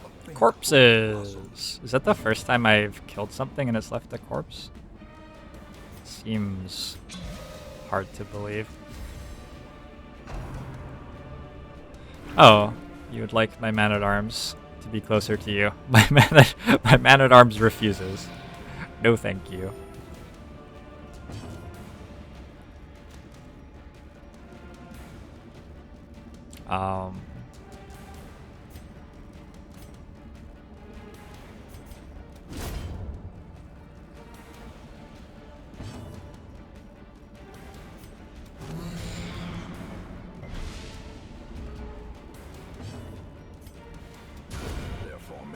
a faint Corpses! Is that the first time I've killed something and it's left a corpse? Seems hard to believe. Oh, you would like my man-at-arms to be closer to you. My man-at-arms refuses. No thank you.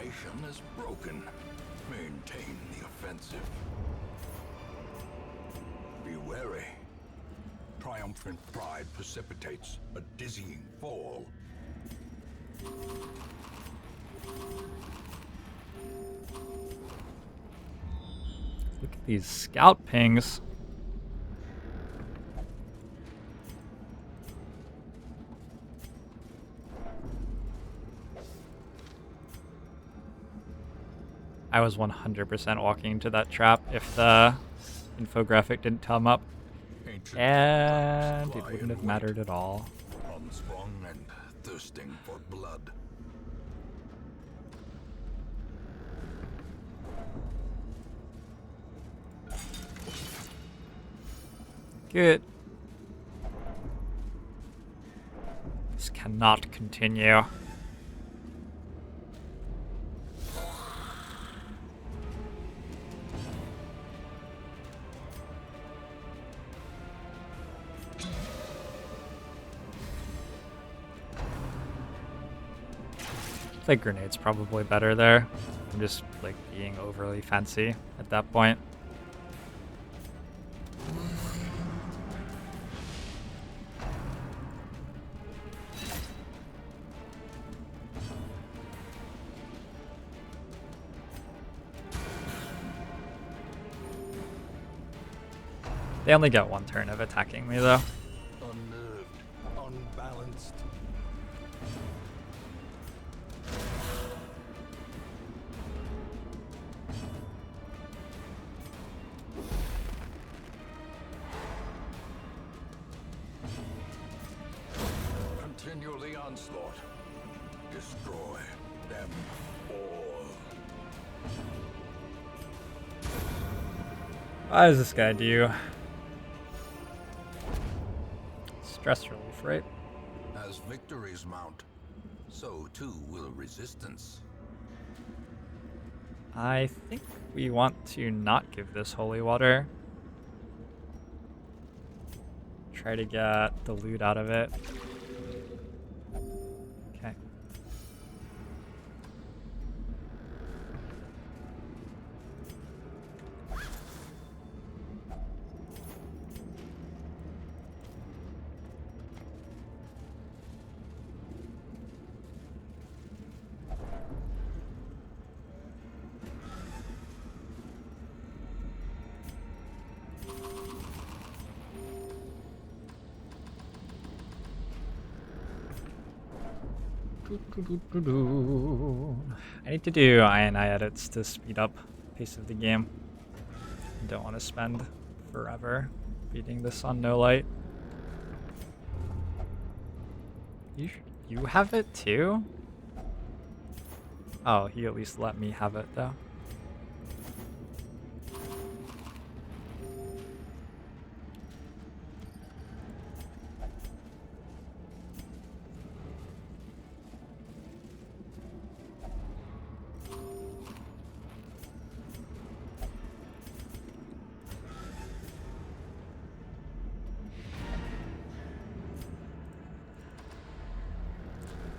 formation is broken. Maintain the offensive. Be wary. Triumphant pride precipitates a dizzying fall. Look at these scout pings. I was 100% walking into that trap if the infographic didn't come up. Ancient And lie it wouldn't in have wait, mattered at all. unsprung and thirsting for blood. Good. This cannot continue. I think grenade's probably better there. I'm just like being overly fancy at that point. They only get one turn of attacking me though. Unnerved, unbalanced. Continue the onslaught. Destroy them all. Why does this guy do? Stress relief, right? As victories mount, so too will resistance. I think we want to not give this holy water. Try to get the loot out of it. Okay. I need to do INI edits to speed up the pace of the game. I don't want to spend forever beating this on no light. You have it too? Oh, he at least let me have it though.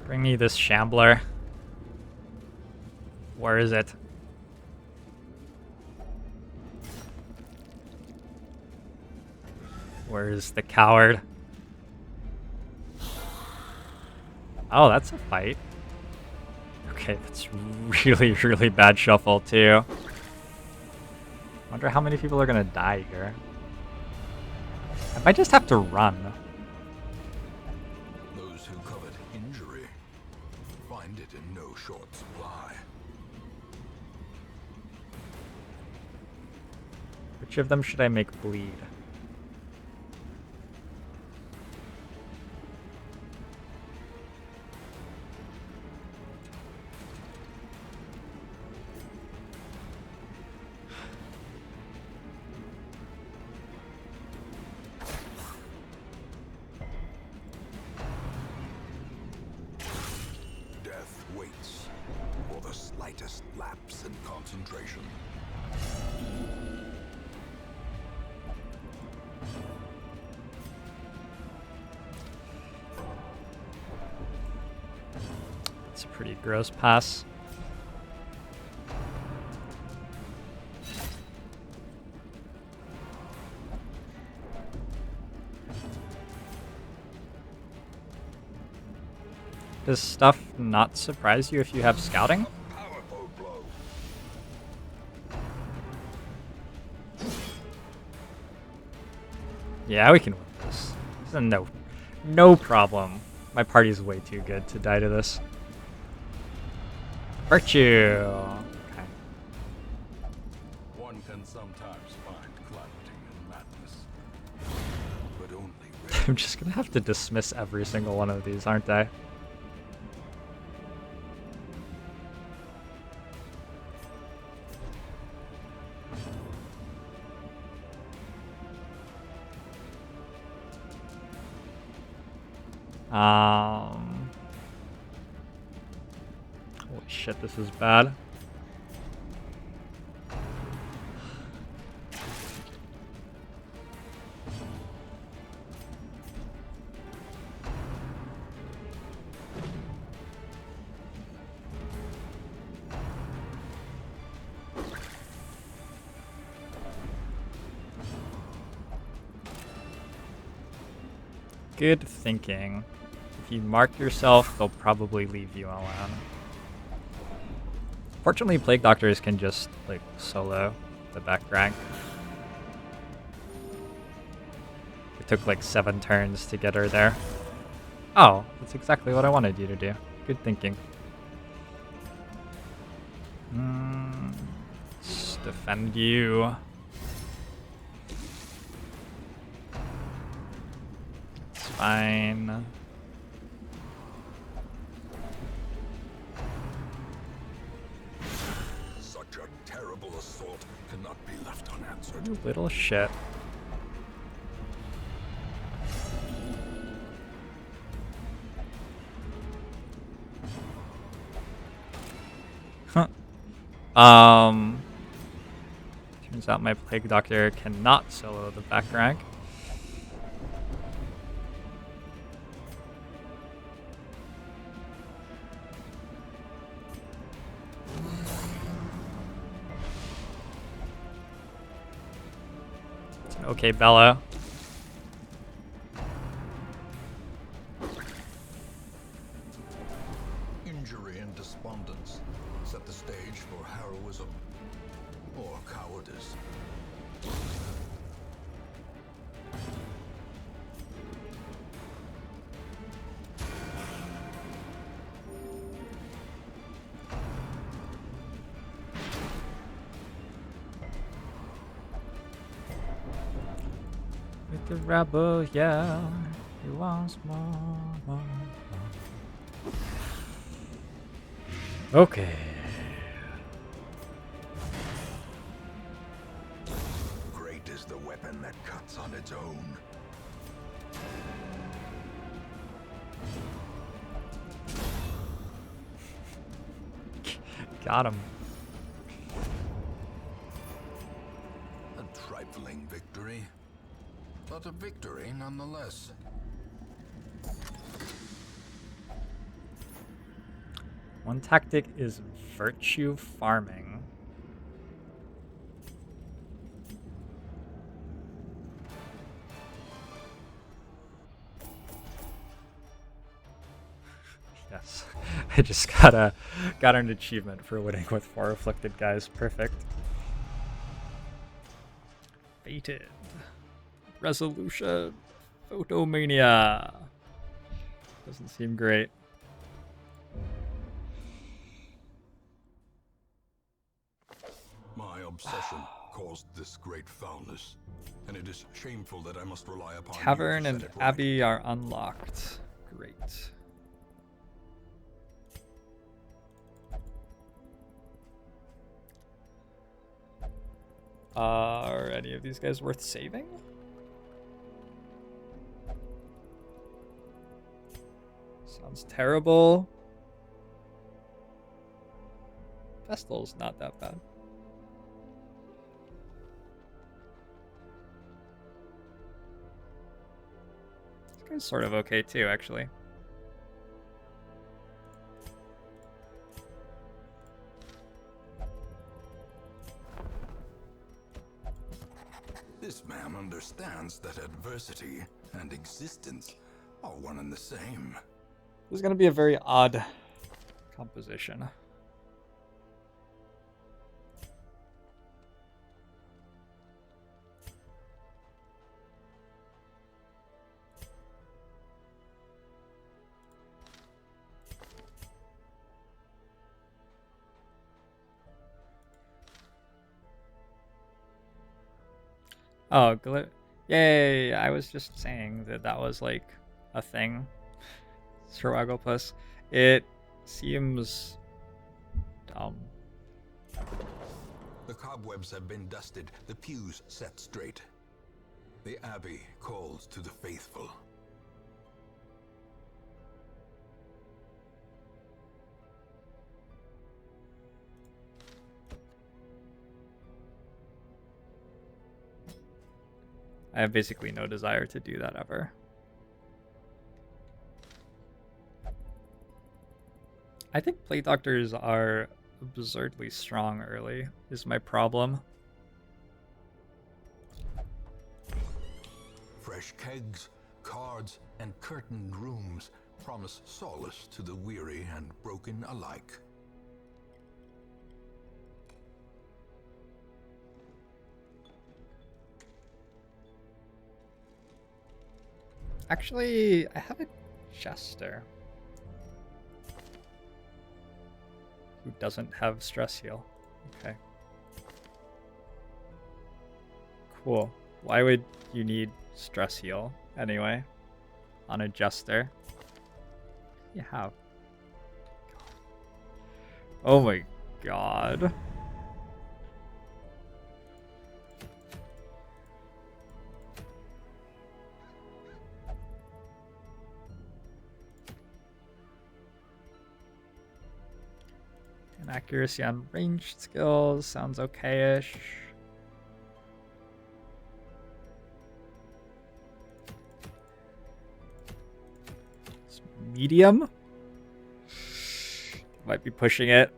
Bring me this shambler. Where is it? Where is the coward? Oh, that's a fight. Okay, that's really, really bad shuffle too. Wonder how many people are gonna die here. I might just have to run. Those who covet injury find it in no short supply. Which of them should I make bleed? Death waits for the slightest lapse in concentration. It's a pretty gross pass. Does stuff not surprise you if you have scouting? Powerful blow. Yeah, we can win this. This is no problem. My party's way too good to die to this. Virtue. Okay. One can sometimes find clarity in madness, but only I'm just gonna have to dismiss every single one of these, aren't I? Holy shit, this is bad. Good thinking. If you mark yourself, they'll probably leave you alone. Fortunately, Plague Doctors can just, like, solo the back rank. It took, like, 7 turns to get her there. Oh, that's exactly what I wanted you to do. Good thinking. Let's defend you. It's fine. such a terrible assault cannot be left unanswered. You little shit. Huh. Turns out my Plague Doctor cannot solo the back rank. It's an okay bellow. Injury and despondence set the stage for heroism or cowardice. With the rebel, yeah, he wants more. Okay. Great is the weapon that cuts on its own. Got him. A trifling victory, but a victory nonetheless. One tactic is virtue farming. Yes, I just got an achievement for winning with 4 afflicted guys. Perfect. Fated. Resolution. Photomania. Doesn't seem great. My obsession caused this great foulness, and it is shameful that I must rely upon you Tavern to and set it right. Abbey are unlocked. Great. Are any of these guys worth saving? Sounds terrible. Vestal's not that bad. This guy's sort of okay too, actually. This man understands that adversity and existence are one and the same. This is going to be a very odd composition. Oh, yay! I was just saying that that was like a thing. Strogopus. It seems dumb. The cobwebs have been dusted, the pews set straight. The Abbey calls to the faithful. I have basically no desire to do that ever. I think plate doctors are absurdly strong early, is my problem. Fresh kegs, cards, and curtained rooms promise solace to the weary and broken alike. Actually, I have a jester who doesn't have stress heal. Okay. Cool. Why would you need stress heal anyway on a jester? You have. Oh my god. And accuracy on ranged skills sounds okay-ish. It's medium? Might be pushing it.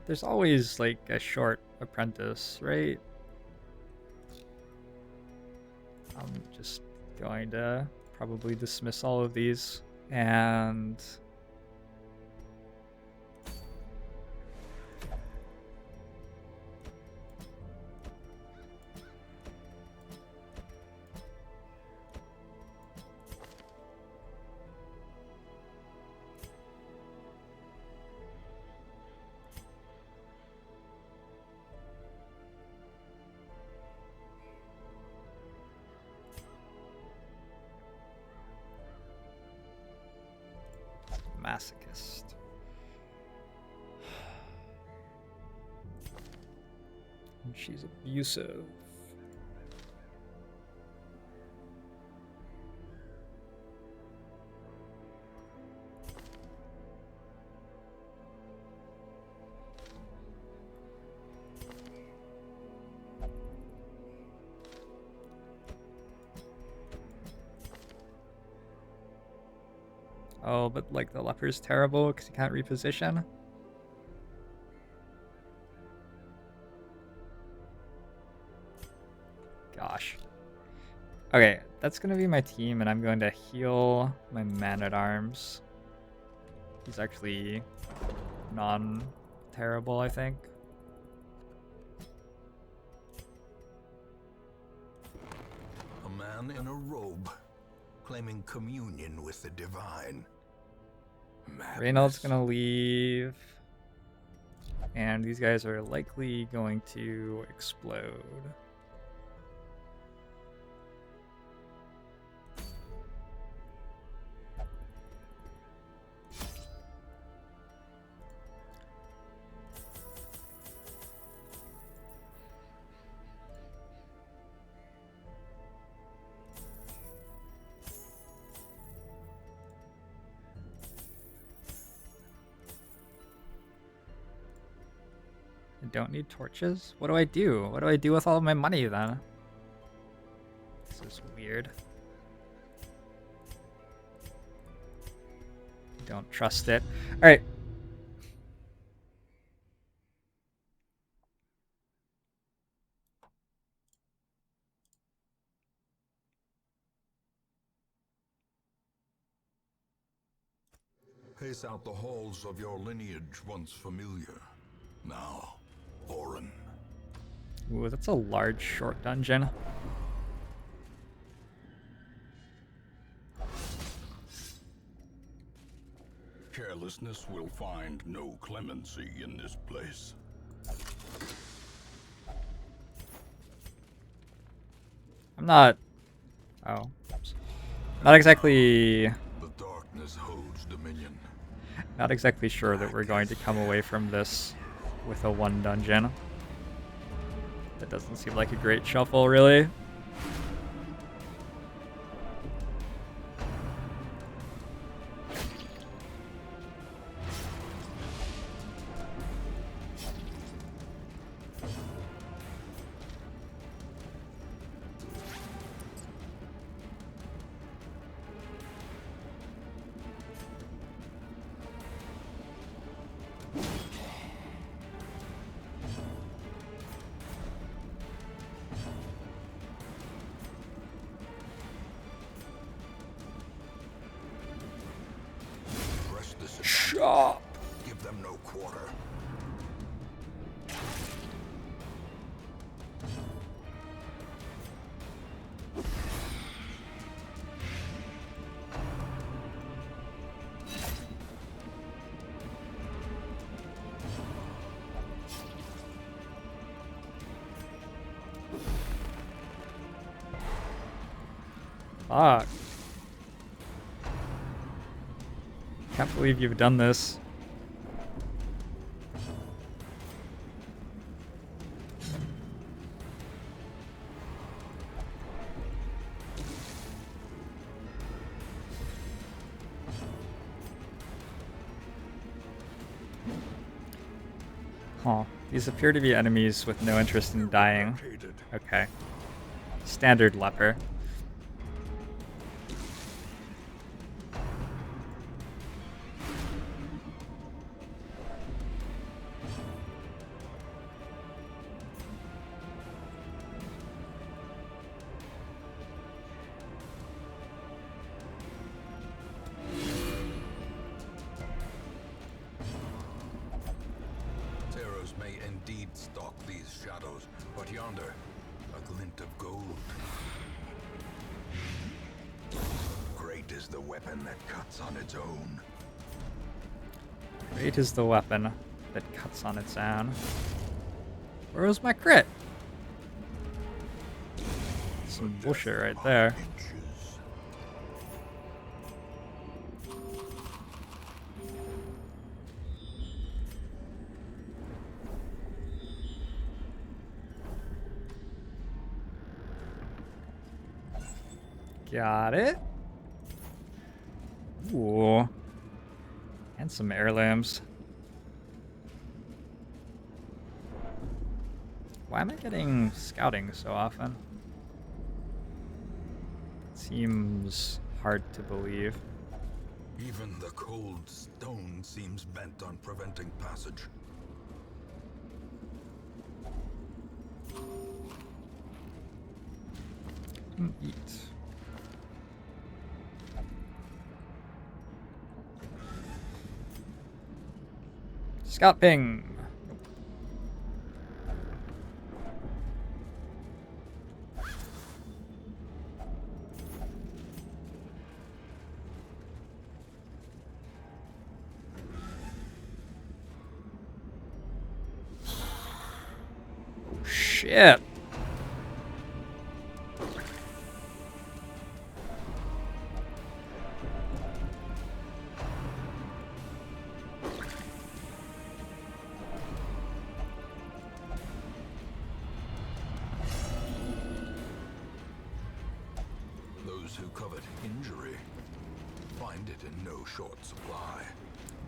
There's always like a short apprentice, right? I'm just going to probably dismiss all of these and masochist. And she's abusive. Oh, but like the leper's terrible because he can't reposition. Gosh. Okay, that's gonna be my team, and I'm going to heal my man-at-arms. He's actually non-terrible, I think. A man in a robe, claiming communion with the divine. Madness. Reynald's gonna leave. And these guys are likely going to explode. I don't need torches? What do I do? What do I do with all of my money then? This is weird. Don't trust it. All right. Pace out the halls of your lineage once familiar. Now, foreign. Ooh, that's a large short dungeon. Carelessness will find no clemency in this place. I'm not... Oh. Oops. Not exactly... The darkness holds dominion. Not exactly sure that we're going to come away from this with a one dungeon. That doesn't seem like a great shuffle, really. Press this advantage. Chop! Give them no quarter. Fuck. Can't believe you've done this. Huh. These appear to be enemies with no interest in dying. Hated. Okay. Standard leper. Terrors may indeed stalk these shadows, but yonder, a glint of gold. Great is the weapon that cuts on its own. Great is the weapon that cuts on its own. Where was my crit? Some bullshit right there. Inches. Got it. Ooh. And some heirlooms. Why am I getting scouting so often? Seems hard to believe. Even the cold stone seems bent on preventing passage. Eat. Scout ping. Shit. Those who covet injury find it in no short supply.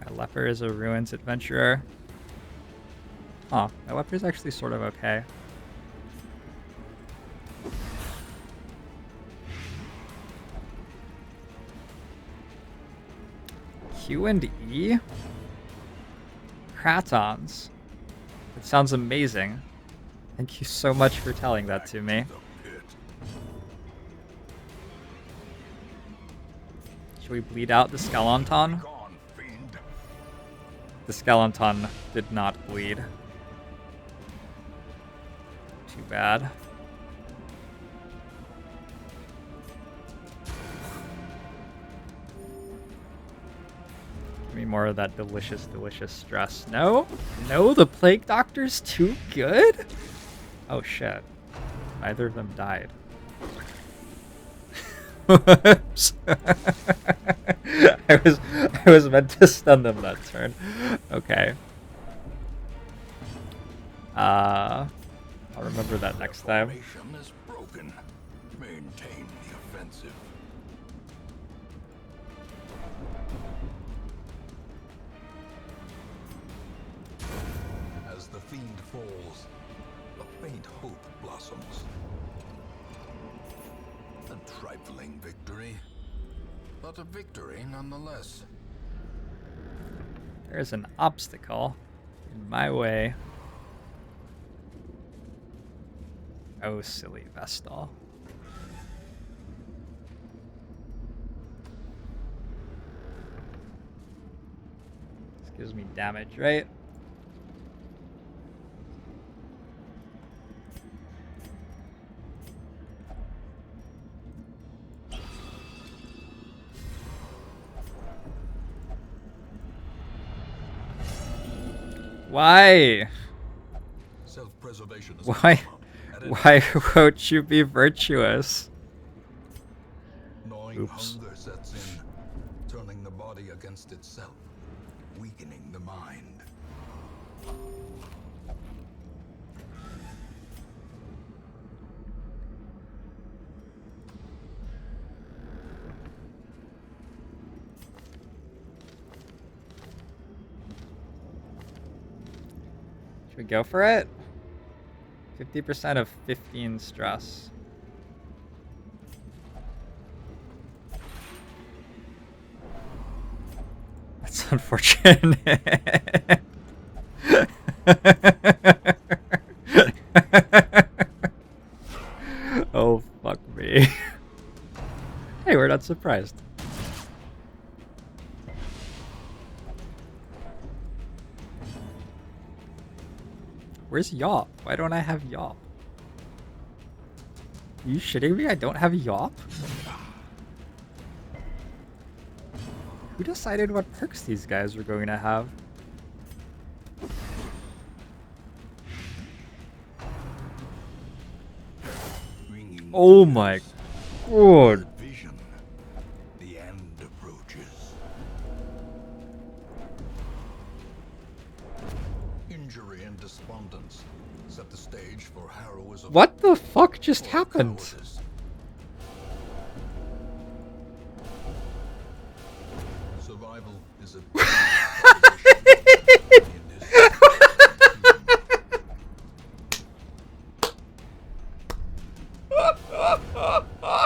My leper is a ruins adventurer. Oh, my leper is actually sort of okay. Q and E? Kratons. It sounds amazing. Thank you so much for telling that to me. Should we bleed out the Skeleton? The Skeleton did not bleed. Too bad. Give me more of that delicious, delicious stress. No? No, the Plague Doctor's too good? Oh shit. Neither of them died. Whoops. I was meant to stun them that turn. Okay. I'll remember that next time. Formation is broken. Maintain the offensive. As the fiend falls, a faint hope blossoms. A trifling victory, but a victory nonetheless. There's an obstacle in my way. Oh, silly Vestal. This gives me damage, right? Why? Self-preservation is Why? Why won't you be virtuous? gnawing Oops. hunger sets in, turning the body against itself, weakening the mind. Should we go for it? 50% of 15 stress. That's unfortunate. Oh, fuck me. Hey, we're not surprised. Where's Yawp? Why don't I have Yawp? Are you shitting me? I don't have Yawp? Who decided what perks these guys were going to have? Oh my god. Vision. The end approaches. Injury and despondence set the stage for heroism. What the fuck just happened? Cowardice. Survival is a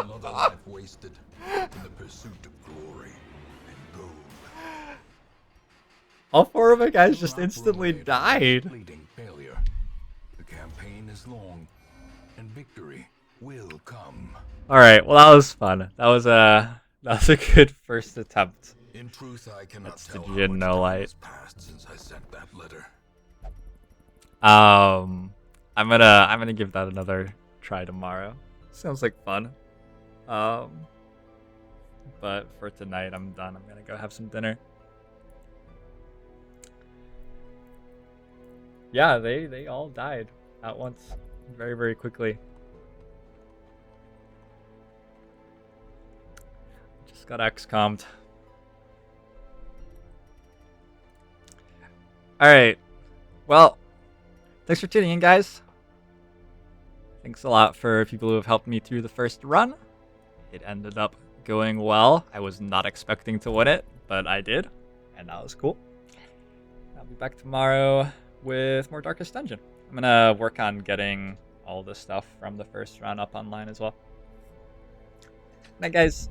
another life wasted in the pursuit of glory and gold. All four of my guys just instantly died. Fleeting failure. The campaign is long, and victory will come. All right, well that was fun. That was a good first attempt. In truth, I cannot That's tell Stygian, how much no time light. has passed since I sent that letter. I'm gonna give that another try tomorrow. Sounds like fun. But for tonight, I'm done. I'm gonna go have some dinner. Yeah, they all died at once, very, very quickly. Just got XCOM'd. Alright. Well, thanks for tuning in, guys. Thanks a lot for people who have helped me through the first run. It ended up going well. I was not expecting to win it, but I did, and that was cool. I'll be back tomorrow with more Darkest Dungeon. I'm gonna work on getting all the stuff from the first run up online as well. Good night, guys.